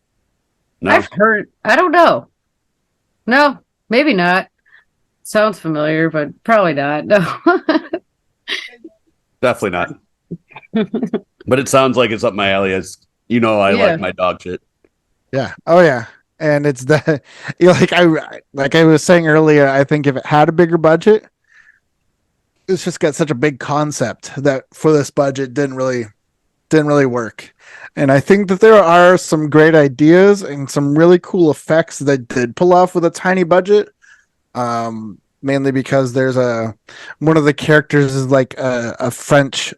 No, I've heard. I don't know. No, maybe not. Sounds familiar, but probably not. No. definitely not. But it sounds like it's up my alley. As you know, I like my dog shit. Yeah. Oh yeah. And it's the like I was saying earlier, I think if it had a bigger budget, it's just got such a big concept that for this budget didn't really work. And I think that there are some great ideas and some really cool effects that did pull off with a tiny budget. Mainly because there's one of the characters is like a French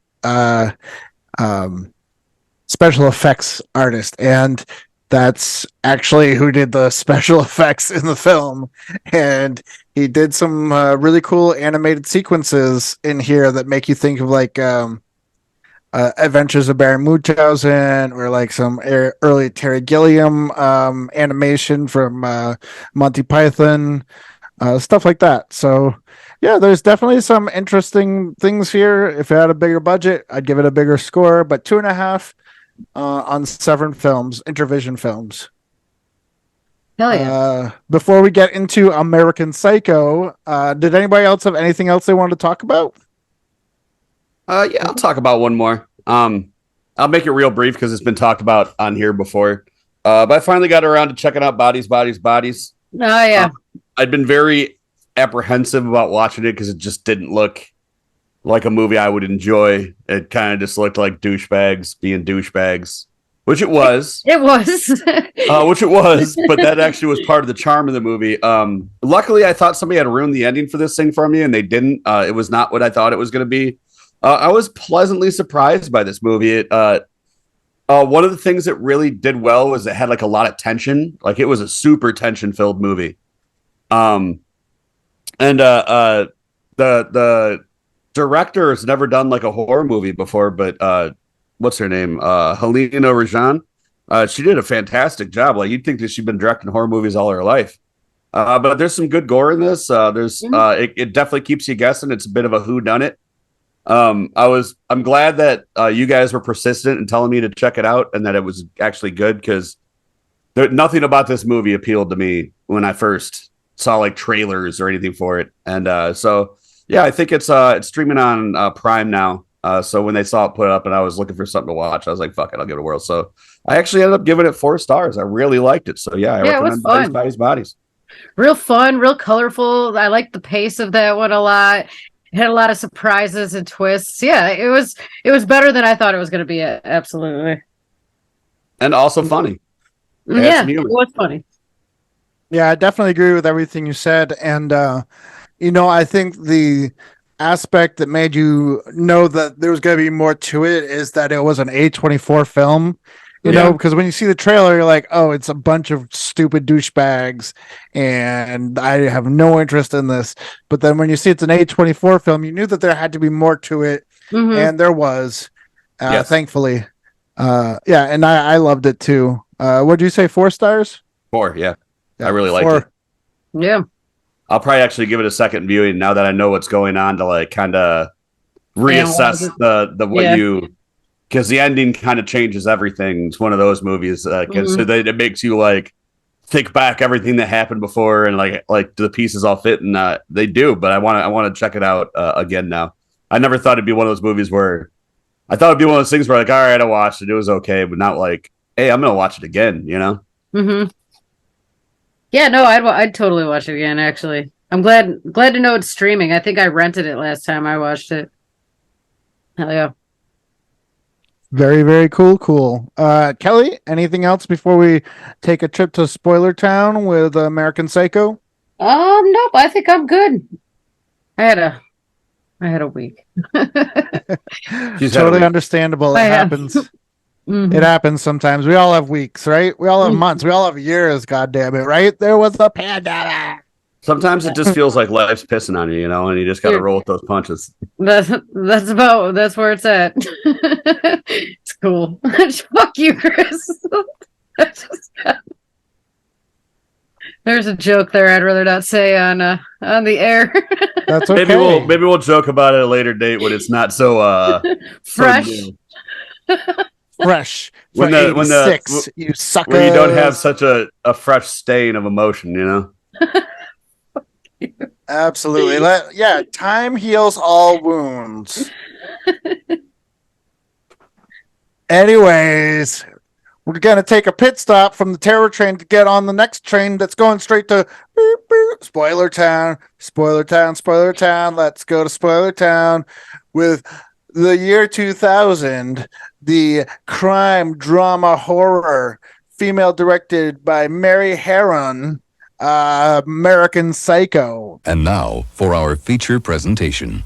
special effects artist, and that's actually who did the special effects in the film. And he did some really cool animated sequences in here that make you think of like Adventures of Baron Munchausen, or like some early Terry Gilliam animation from Monty Python, stuff like that. So yeah, there's definitely some interesting things here. If it had a bigger budget, I'd give it a bigger score, but 2.5 on Severn Films, Intervision Films. Hell yeah. Before we get into American Psycho, did anybody else have anything else they wanted to talk about? Yeah, I'll talk about one more. I'll make it real brief because it's been talked about on here before. But I finally got around to checking out Bodies. Oh yeah. I'd been very apprehensive about watching it because it just didn't look like a movie I would enjoy. It kind of just looked like douchebags being douchebags, which it was. It was. Which it was, but that actually was part of the charm of the movie. Luckily, I thought somebody had ruined the ending for this thing for me, and they didn't. It was not what I thought it was going to be. I was pleasantly surprised by this movie. One of the things that really did well was it had like a lot of tension. Like it was a super tension-filled movie. The director has never done like a horror movie before, but what's her name? Helena Rajan. She did a fantastic job. Like you'd think that she'd been directing horror movies all her life. But there's some good gore in this. It definitely keeps you guessing. It's a bit of a whodunit. I'm glad that you guys were persistent in telling me to check it out and that it was actually good, because nothing about this movie appealed to me when I first saw like trailers or anything for it. And so yeah, I think it's streaming on Prime now. So when they saw it put up and I was looking for something to watch, I was like, fuck it, I'll give it a whirl. So I actually ended up giving it 4 stars. I really liked it. So yeah, I recommend Bodies. Real fun, real colorful. I liked the pace of that one a lot. It had a lot of surprises and twists. Yeah, it was better than I thought it was going to be. Absolutely. And also funny. Yeah, it was funny. Yeah, I definitely agree with everything you said. And I think the aspect that made you know that there was going to be more to it is that it was an A24 film. Yeah. Because when you see the trailer, you're like, oh, it's a bunch of stupid douchebags, and I have no interest in this. But then when you see it's an A24 film, you knew that there had to be more to it, Mm-hmm. and there was, Yes. thankfully. Yeah, and I loved it too. What did you say, 4 stars? 4, yeah. Yeah, I really liked it. Yeah. I'll probably actually give it a second viewing now that I know what's going on to like kind of reassess Analyze the what Yeah. you because the ending kind of changes everything. It's one of those movies so that it makes you like think back everything that happened before and like do the pieces all fit and they do. But I want to check it out again now. I never thought it'd be one of those movies where I thought it'd be one of those things where like all right I watched it, it was okay, but not like hey I'm gonna watch it again. Mm-hmm. Yeah, no, I'd totally watch it again, actually. I'm glad to know it's streaming. I think I rented it last time I watched it. Hell yeah. Very, very cool. Kelly, anything else before we take a trip to Spoiler Town with American Psycho? Nope, I think I'm good. I had a week. She's had a Totally week. understandable. It I have. happens. Mhm. It happens sometimes. We all have weeks, right? We all have months. We all have years, God damn it, right? There was a pandemic. Sometimes it just feels like life's pissing on you, and you just got to roll with those punches. That's where it's at. It's cool. Fuck you, Chris. There's a joke there I'd rather not say on the air. That's okay. Maybe we'll joke about it at a later date when it's not so Fresh. So Fresh. When For the 86, you suckers. where you don't have such a fresh stain of emotion. Absolutely. Time heals all wounds. Anyways, we're going to take a pit stop from the terror train to get on the next train that's going straight to Spoiler Town. Spoiler Town, Spoiler Town. Let's go to Spoiler Town with the year 2000, the crime drama horror, female directed by Mary Harron, American Psycho. And now for our feature presentation.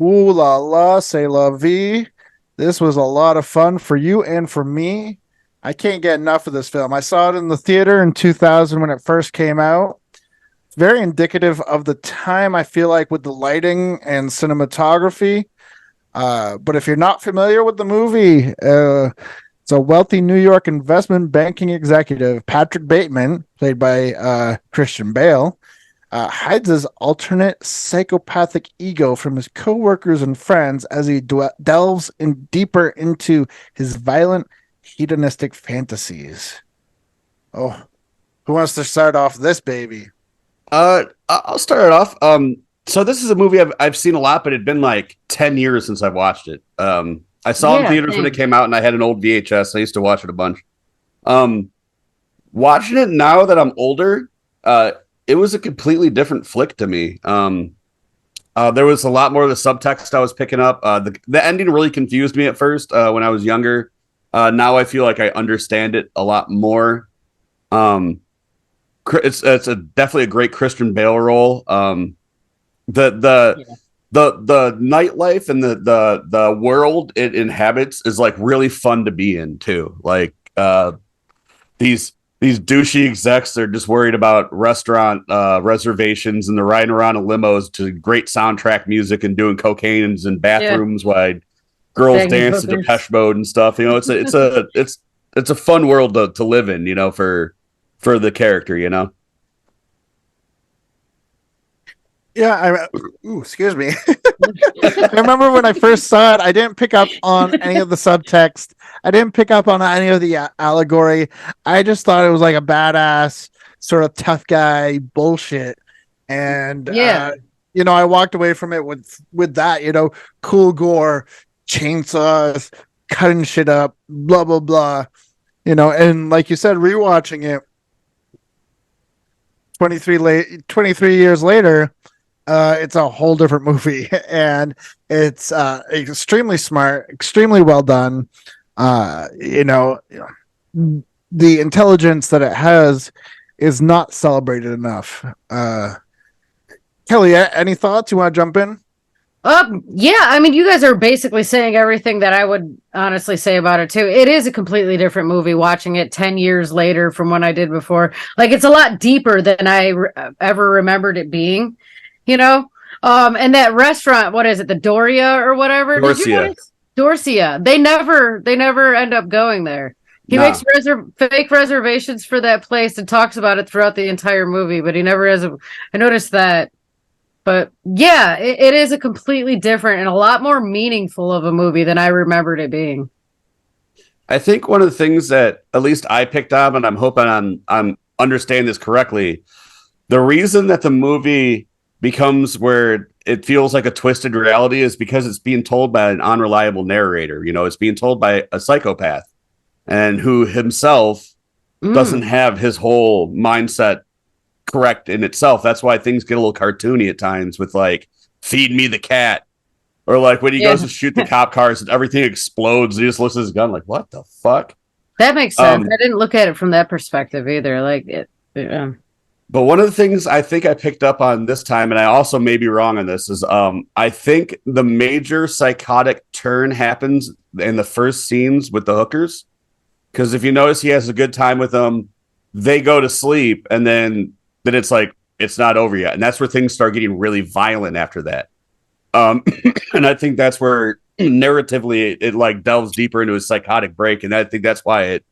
Ooh la la, c'est la vie. This was a lot of fun for you and for me. I can't get enough of this film. I saw it in the theater in 2000 when it first came out. It's very indicative of the time, I feel like, with the lighting and cinematography. But if you're not familiar with the movie, it's a wealthy New York investment banking executive, Patrick Bateman, played by Christian Bale, hides his alternate psychopathic ego from his coworkers and friends as he delves deeper into his violent, hedonistic fantasies. Oh, who wants to start off this baby? I'll start it off. So this is a movie I've seen a lot, but it'd been like 10 years since I've watched it. I saw it in theaters when it came out, and I had an old VHS. I used to watch it a bunch. Watching it now that I'm older, it was a completely different flick to me. There was a lot more of the subtext I was picking up. The ending really confused me at first when I was younger. Now I feel like I understand it a lot more. It's definitely a great Christian Bale role. The nightlife and the world it inhabits is like really fun to be in too. Like these douchey execs, they're just worried about restaurant reservations and they're riding around in limos to great soundtrack music and doing cocaines in bathrooms while girls dance to Depeche Mode and stuff. It's a fun world to live in, for the character, Yeah, excuse me. I remember when I first saw it, I didn't pick up on any of the subtext. I didn't pick up on any of the allegory. I just thought it was like a badass sort of tough guy bullshit. And I walked away from it with that, cool gore, chainsaws, cutting shit up, blah blah blah. And like you said, rewatching it 23 years later, it's a whole different movie, and it's extremely smart, extremely well done. The intelligence that it has is not celebrated enough. Kelly, any thoughts? You want to jump in? Yeah, I mean, you guys are basically saying everything that I would honestly say about it too. It is a completely different movie watching it 10 years later from when I did before. Like, it's a lot deeper than I ever remembered it being, you know? And that restaurant, what is it, the Doria or whatever? Did you Dorcia. notice? Dorcia. They never end up going there. He No. makes fake reservations for that place and talks about it throughout the entire movie, but he never has I noticed that. But yeah, it is a completely different and a lot more meaningful of a movie than I remembered it being. I think one of the things that at least I picked up, and I'm hoping I'm understanding this correctly, the reason that the movie becomes where it feels like a twisted reality is because it's being told by an unreliable narrator. You know, it's being told by a psychopath, and who himself doesn't have his whole mindset correct in itself. That's why things get a little cartoony at times with like feed me the cat, or like when he goes to shoot the cop cars and everything explodes and he just looks at his gun like, what the fuck? That makes sense. I didn't look at it from that perspective either. Like it. But one of the things I think I picked up on this time, and I also may be wrong on this, is I think the major psychotic turn happens in the first scenes with the hookers. Because if you notice, he has a good time with them. They go to sleep, and then it's like it's not over yet, and that's where things start getting really violent after that. And I think that's where narratively it like delves deeper into a psychotic break, and I think that's why it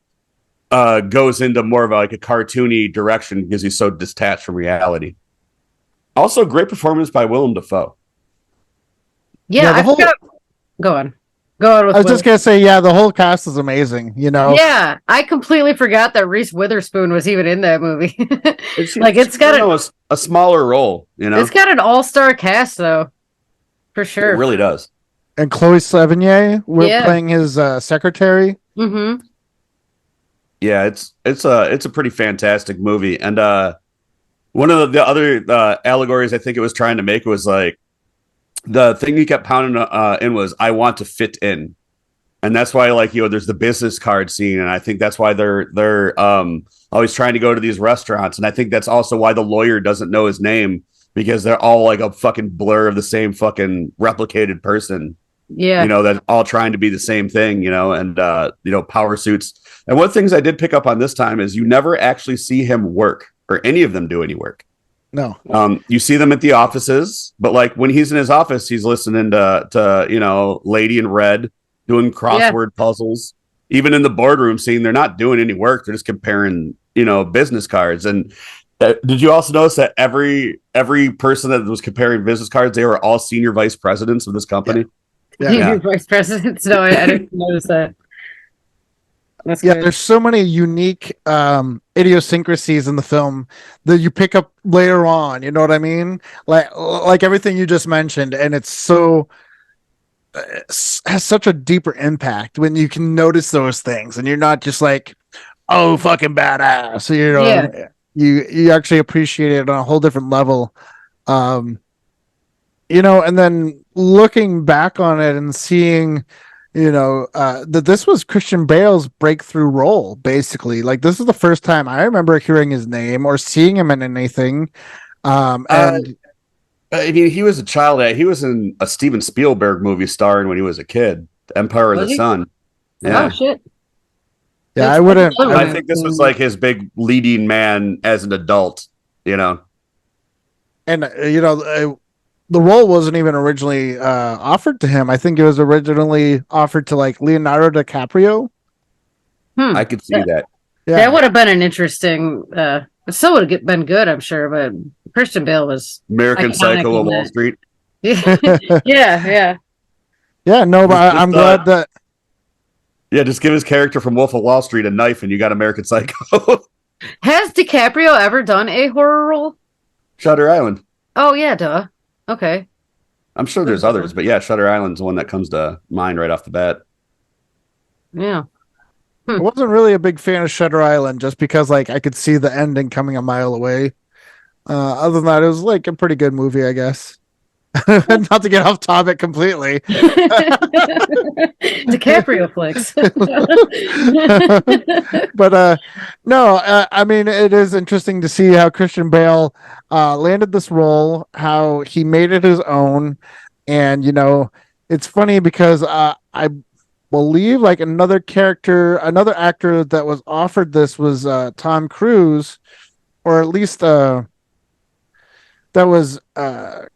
goes into more of a cartoony direction because he's so detached from reality. Also, great performance by Willem Dafoe. Yeah, Go on. I was just gonna say, yeah, the whole cast is amazing. You know, yeah, I completely forgot that Reese Witherspoon was even in that movie. It's got a smaller role. You know, it's got an all-star cast though, for sure. It really does. And Chloe Sevigny, playing his secretary. Mm-hmm. Yeah, it's a pretty fantastic movie, and one of the other allegories I think it was trying to make was like the thing he kept pounding in was I want to fit in, and that's why like there's the business card scene, and I think that's why they're always trying to go to these restaurants, and I think that's also why the lawyer doesn't know his name because they're all like a fucking blur of the same fucking replicated person. Yeah, that all trying to be the same thing, and power suits. And one of the things I did pick up on this time is you never actually see him work or any of them do any work. No. You see them at the offices, but like when he's in his office, he's listening to Lady in Red doing crossword puzzles. Even in the boardroom scene, they're not doing any work. They're just comparing, business cards. And did you also notice that every person that was comparing business cards, they were all senior vice presidents of this company? Yeah. Vice presidents. No, I didn't notice that. That's good. There's so many unique idiosyncrasies in the film that you pick up later on. You know what I mean? Like everything you just mentioned, and it's so has such a deeper impact when you can notice those things, and you're not just like, oh, fucking badass. You actually appreciate it on a whole different level. And then looking back on it and seeing, that this was Christian Bale's breakthrough role, basically. Like, this is the first time I remember hearing his name or seeing him in anything. And I mean, he was a child. He was in a Steven Spielberg movie starring when he was a kid, Empire of the Sun. Yeah. Oh, shit. Yeah, I wouldn't. I think this was like his big leading man as an adult, And, the role wasn't even originally offered to him. I think it was originally offered to like Leonardo DiCaprio. I could see that. Yeah. That would have been an interesting. It still would have been good, I'm sure. But Christian Bale was American Psycho of Wall Street. Yeah. No, but I'm glad that. Yeah, just give his character from Wolf of Wall Street a knife, and you got American Psycho. Has DiCaprio ever done a horror role? Shutter Island. Oh yeah, duh. Okay. I'm sure there's others, but yeah, Shutter Island's the one that comes to mind right off the bat. Yeah. I wasn't really a big fan of Shutter Island just because like I could see the ending coming a mile away. Other than that, it was like a pretty good movie, I guess. Not to get off topic completely. DiCaprio flicks. But no, I mean, it is interesting to see how Christian Bale landed this role, how he made it his own. And, it's funny because I believe like another actor that was offered this was Tom Cruise, or at least that was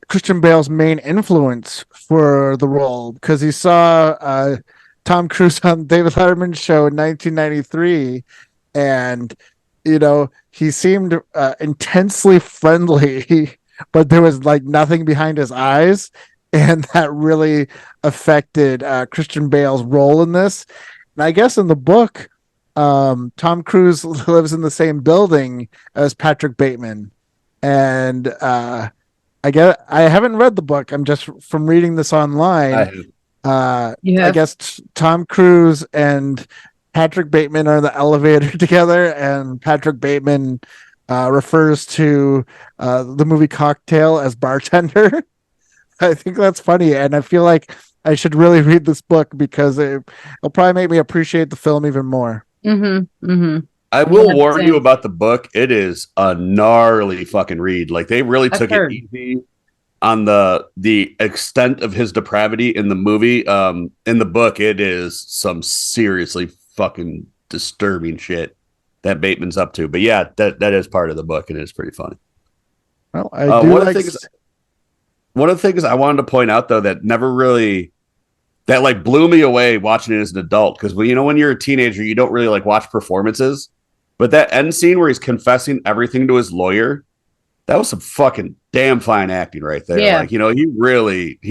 Christian Bale's main influence for the role, because he saw Tom Cruise on David Letterman's show in 1993, and he seemed intensely friendly, but there was like nothing behind his eyes, and that really affected Christian Bale's role in this. And I guess in the book, Tom Cruise lives in the same building as Patrick Bateman, and I haven't read the book. I'm just from reading this online. I guess Tom Cruise and Patrick Bateman are in the elevator together, and Patrick Bateman refers to the movie Cocktail as bartender. I think that's funny, and I feel like I should really read this book because it'll probably make me appreciate the film even more. Mm-hmm. Mm-hmm. I will warn you about the book. It is a gnarly fucking read. Like, they really took it easy on the extent of his depravity in the movie. In the book, it is some seriously fucking disturbing shit that Bateman's up to. But yeah, that is part of the book, and it is pretty funny. Well, I do one of the things I wanted to point out, though, that never really like blew me away watching it as an adult, because when you're a teenager, you don't really like watch performances. But that end scene where he's confessing everything to his lawyer, that was some fucking damn fine acting right there. Yeah. Like, he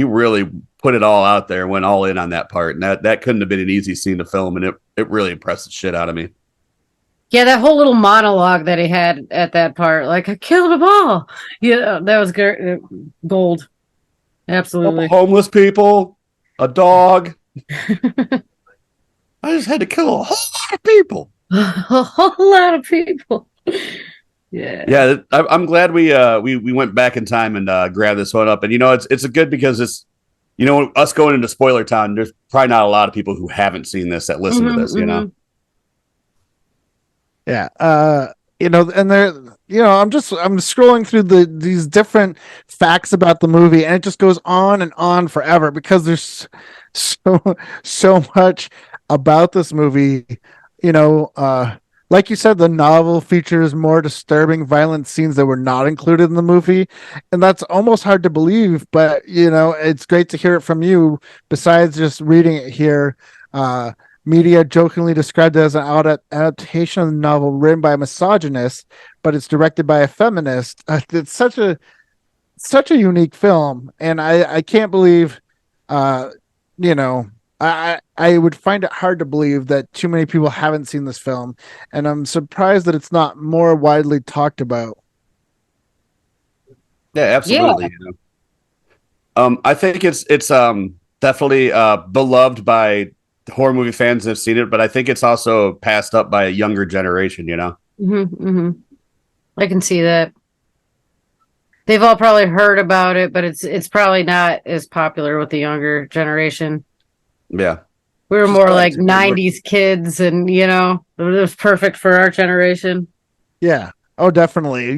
really put it all out there, went all in on that part. And that couldn't have been an easy scene to film, and it really impressed the shit out of me. Yeah, that whole little monologue that he had at that part, like, I killed them all. Yeah, that was gold. Absolutely. Homeless people, a dog. I just had to kill a whole lot of people. A whole lot of people. Yeah. I'm glad we went back in time and grabbed this one up. And it's a good, because it's us going into spoiler town. There's probably not a lot of people who haven't seen this that listen to this. Yeah. And there, I'm scrolling through these different facts about the movie, and it just goes on and on forever because there's so much about this movie. Like you said, the novel features more disturbing, violent scenes that were not included in the movie, and that's almost hard to believe. But it's great to hear it from you. Besides just reading it here, media jokingly described it as an adaptation of the novel written by a misogynist, but it's directed by a feminist. It's such a unique film, and I can't believe, I would find it hard to believe that too many people haven't seen this film, and I'm surprised that it's not more widely talked about. Yeah, absolutely. Yeah. I think it's definitely beloved by horror movie fans that have seen it, but I think it's also passed up by a younger generation. Mm-hmm, mm-hmm. I can see that. They've all probably heard about it, but it's probably not as popular with the younger generation. Yeah. We were more like 90s kids, and it was perfect for our generation. Yeah. Oh, definitely.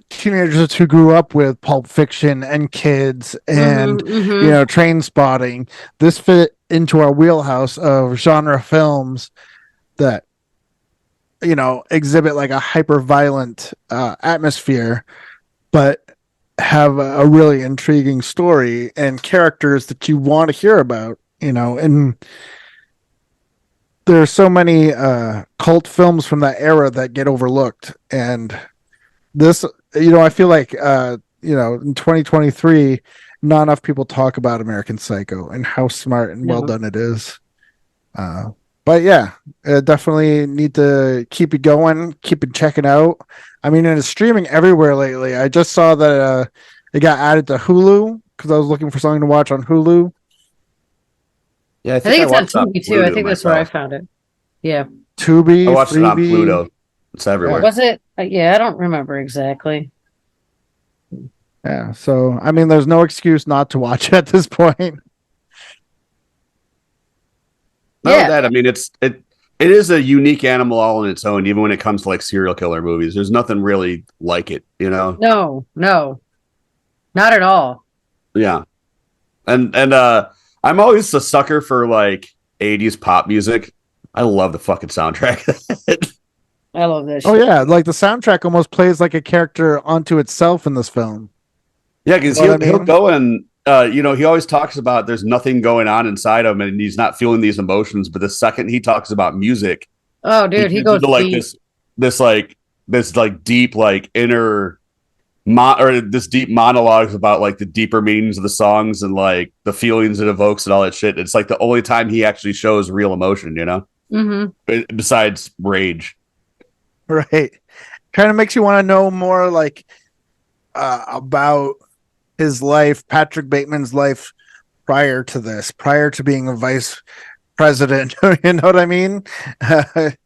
Teenagers who grew up with Pulp Fiction and Kids and, Train Spotting. This fit into our wheelhouse of genre films that, exhibit like a hyper violent atmosphere, but have a really intriguing story and characters that you want to hear about, and there are so many cult films from that era that get overlooked. And this, I feel like, in 2023, not enough people talk about American Psycho and how smart and well done it is. But yeah, definitely need to keep it going, keep it checking out. I mean, and it's streaming everywhere lately. I just saw that it got added to Hulu because I was looking for something to watch on Hulu. Yeah, I think it's on Tubi too. I think that's where I found it. Yeah. Tubi. I watched it on Pluto. It's everywhere. Was it? Yeah, I don't remember exactly. Yeah. So I mean, there's no excuse not to watch it at this point. Not Yeah. that I mean, it is a unique animal all on its own. Even when it comes to like serial killer movies, there's nothing really like it. You know? No, no, not at all. Yeah. And I'm always a sucker for like 80s pop music. I love the fucking soundtrack. I love this. Oh Shit. yeah, like the soundtrack almost plays like a character onto itself in this film. Yeah, because You know what I he'll mean? go and he always talks about there's nothing going on inside him and he's not feeling these emotions. But the second he talks about music, Oh, he dude, he gets goes into like deep. this like deep like inner or this deep monologues about like the deeper meanings of the songs and like the feelings it evokes and all that shit. It's like the only time he actually shows real emotion, you know, besides rage. Right. Kind of makes you want to know more like about his life, Patrick Bateman's life prior to this, prior to being a vice president. You know what I mean? Yeah, it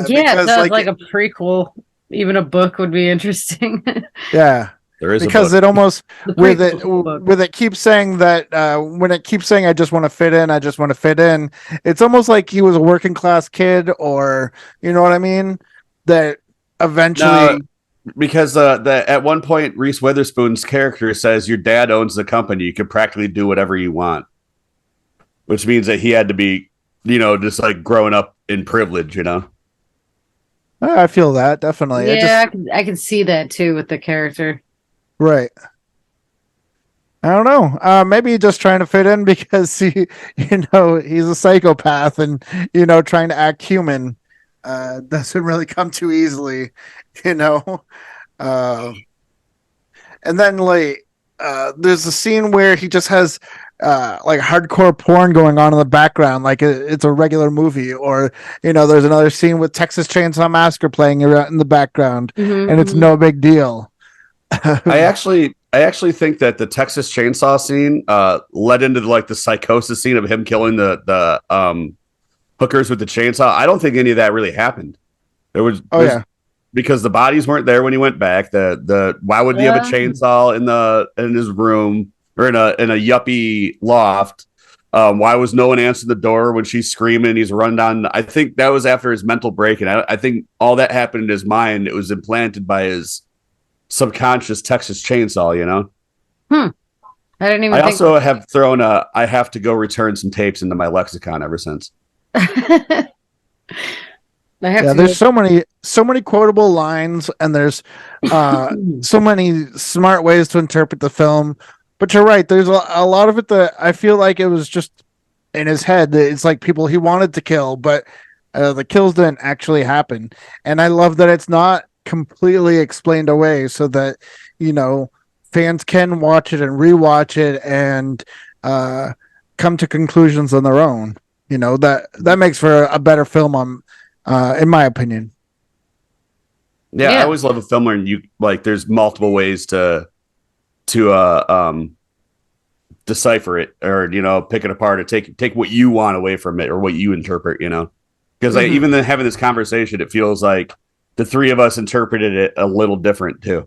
Because does like a prequel. Even a book would be interesting. yeah, There is because a book. it almost The with prequel it to the book. with it keeps saying that when it keeps saying I just want to fit in, I just want to fit in. It's almost like he was a working class kid, or you know what I mean? That eventually. No, because at one point Reese Witherspoon's character says your dad owns the company, you can practically do whatever you want, which means that he had to be, just like growing up in privilege, you know. I feel that definitely. Yeah, I can see that too with the character. Right. I don't know. Maybe just trying to fit in because he's a psychopath and trying to act human doesn't really come too easily, you know. Uh, and then there's a scene where he just has like hardcore porn going on in the background, like it's a regular movie, or there's another scene with Texas Chainsaw Massacre playing around in the background, and it's no big deal. I actually think that the Texas Chainsaw scene led into like the psychosis scene of him killing the hookers with the chainsaw. I don't think any of that really happened. Because the bodies weren't there when he went back. The why would he have a chainsaw in his room or in a yuppie loft? Why was no one answering the door when she's screaming and he's run down? I think that was after his mental break, and I think all that happened in his mind. It was implanted by his subconscious Texas Chainsaw, you know. I didn't even. I also have thrown I have to go return some tapes into my lexicon ever since. There's so many quotable lines, and there's so many smart ways to interpret the film. But you're right. There's a lot of it that I feel like it was just in his head. It's like people he wanted to kill, but the kills didn't actually happen. And I love that it's not completely explained away, so that fans can watch it and rewatch it and come to conclusions on their own. That makes for a better film in my opinion. Yeah, I always love a film where there's multiple ways to decipher it or pick it apart or take what you want away from it or what you interpret, because even then having this conversation, it feels like the three of us interpreted it a little different too.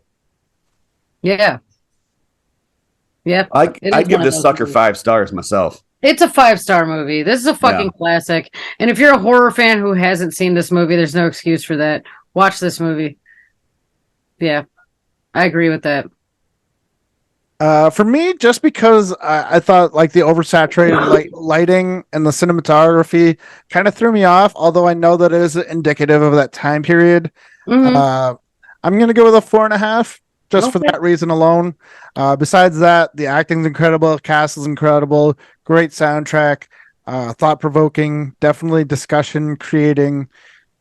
Yeah. I give this sucker 5 stars myself. It's a 5-star movie. This is a fucking classic. And if you're a horror fan who hasn't seen this movie, there's no excuse for that. Watch this movie. Yeah, I agree with that. For me, just because I thought like the oversaturated lighting and the cinematography kind of threw me off, although I know that it is indicative of that time period. I'm going to go with a 4.5 just for that reason alone. Besides that, the acting's incredible, cast is incredible, great soundtrack, thought-provoking, definitely discussion creating,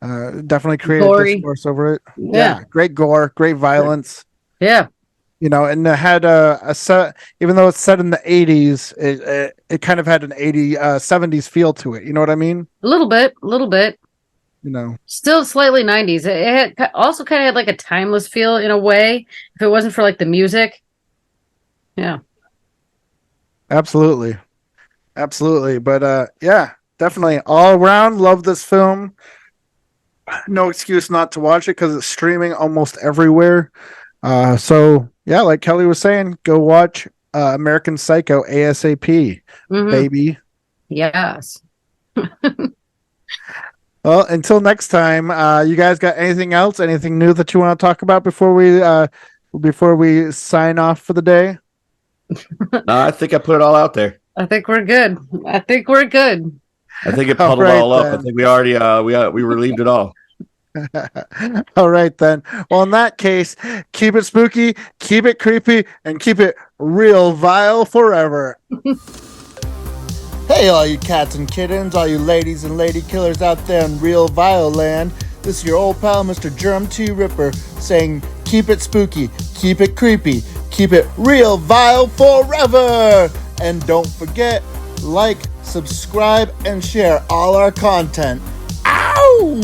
definitely creative discourse over it. Yeah, great gore, great violence. Yeah. And it had a set, even though it's set in the 80s, it kind of had an 70s feel to it. You know what I mean? A little bit. Still slightly 90s. It had also kind of had like a timeless feel in a way. If it wasn't for like the music. Yeah. Absolutely. But definitely all around love this film. No excuse not to watch it because it's streaming almost everywhere. So yeah, like Kelly was saying, go watch American Psycho ASAP, Mhm. baby. Yes. Well, until next time, you guys got anything else? Anything new that you want to talk about before we sign off for the day? I think I put it all out there. I think we're good. I think we're good. I think it All puddled right, all up. I then. think we already we relieved it all. All right, then. Well, in that case, keep it spooky, keep it creepy, and keep it real vile forever. Hey, all you cats and kittens, all you ladies and lady killers out there in real vile land. This is your old pal, Mr. Germ T. Ripper, saying keep it spooky, keep it creepy, keep it real vile forever. And don't forget, like, subscribe, and share all our content. Ow!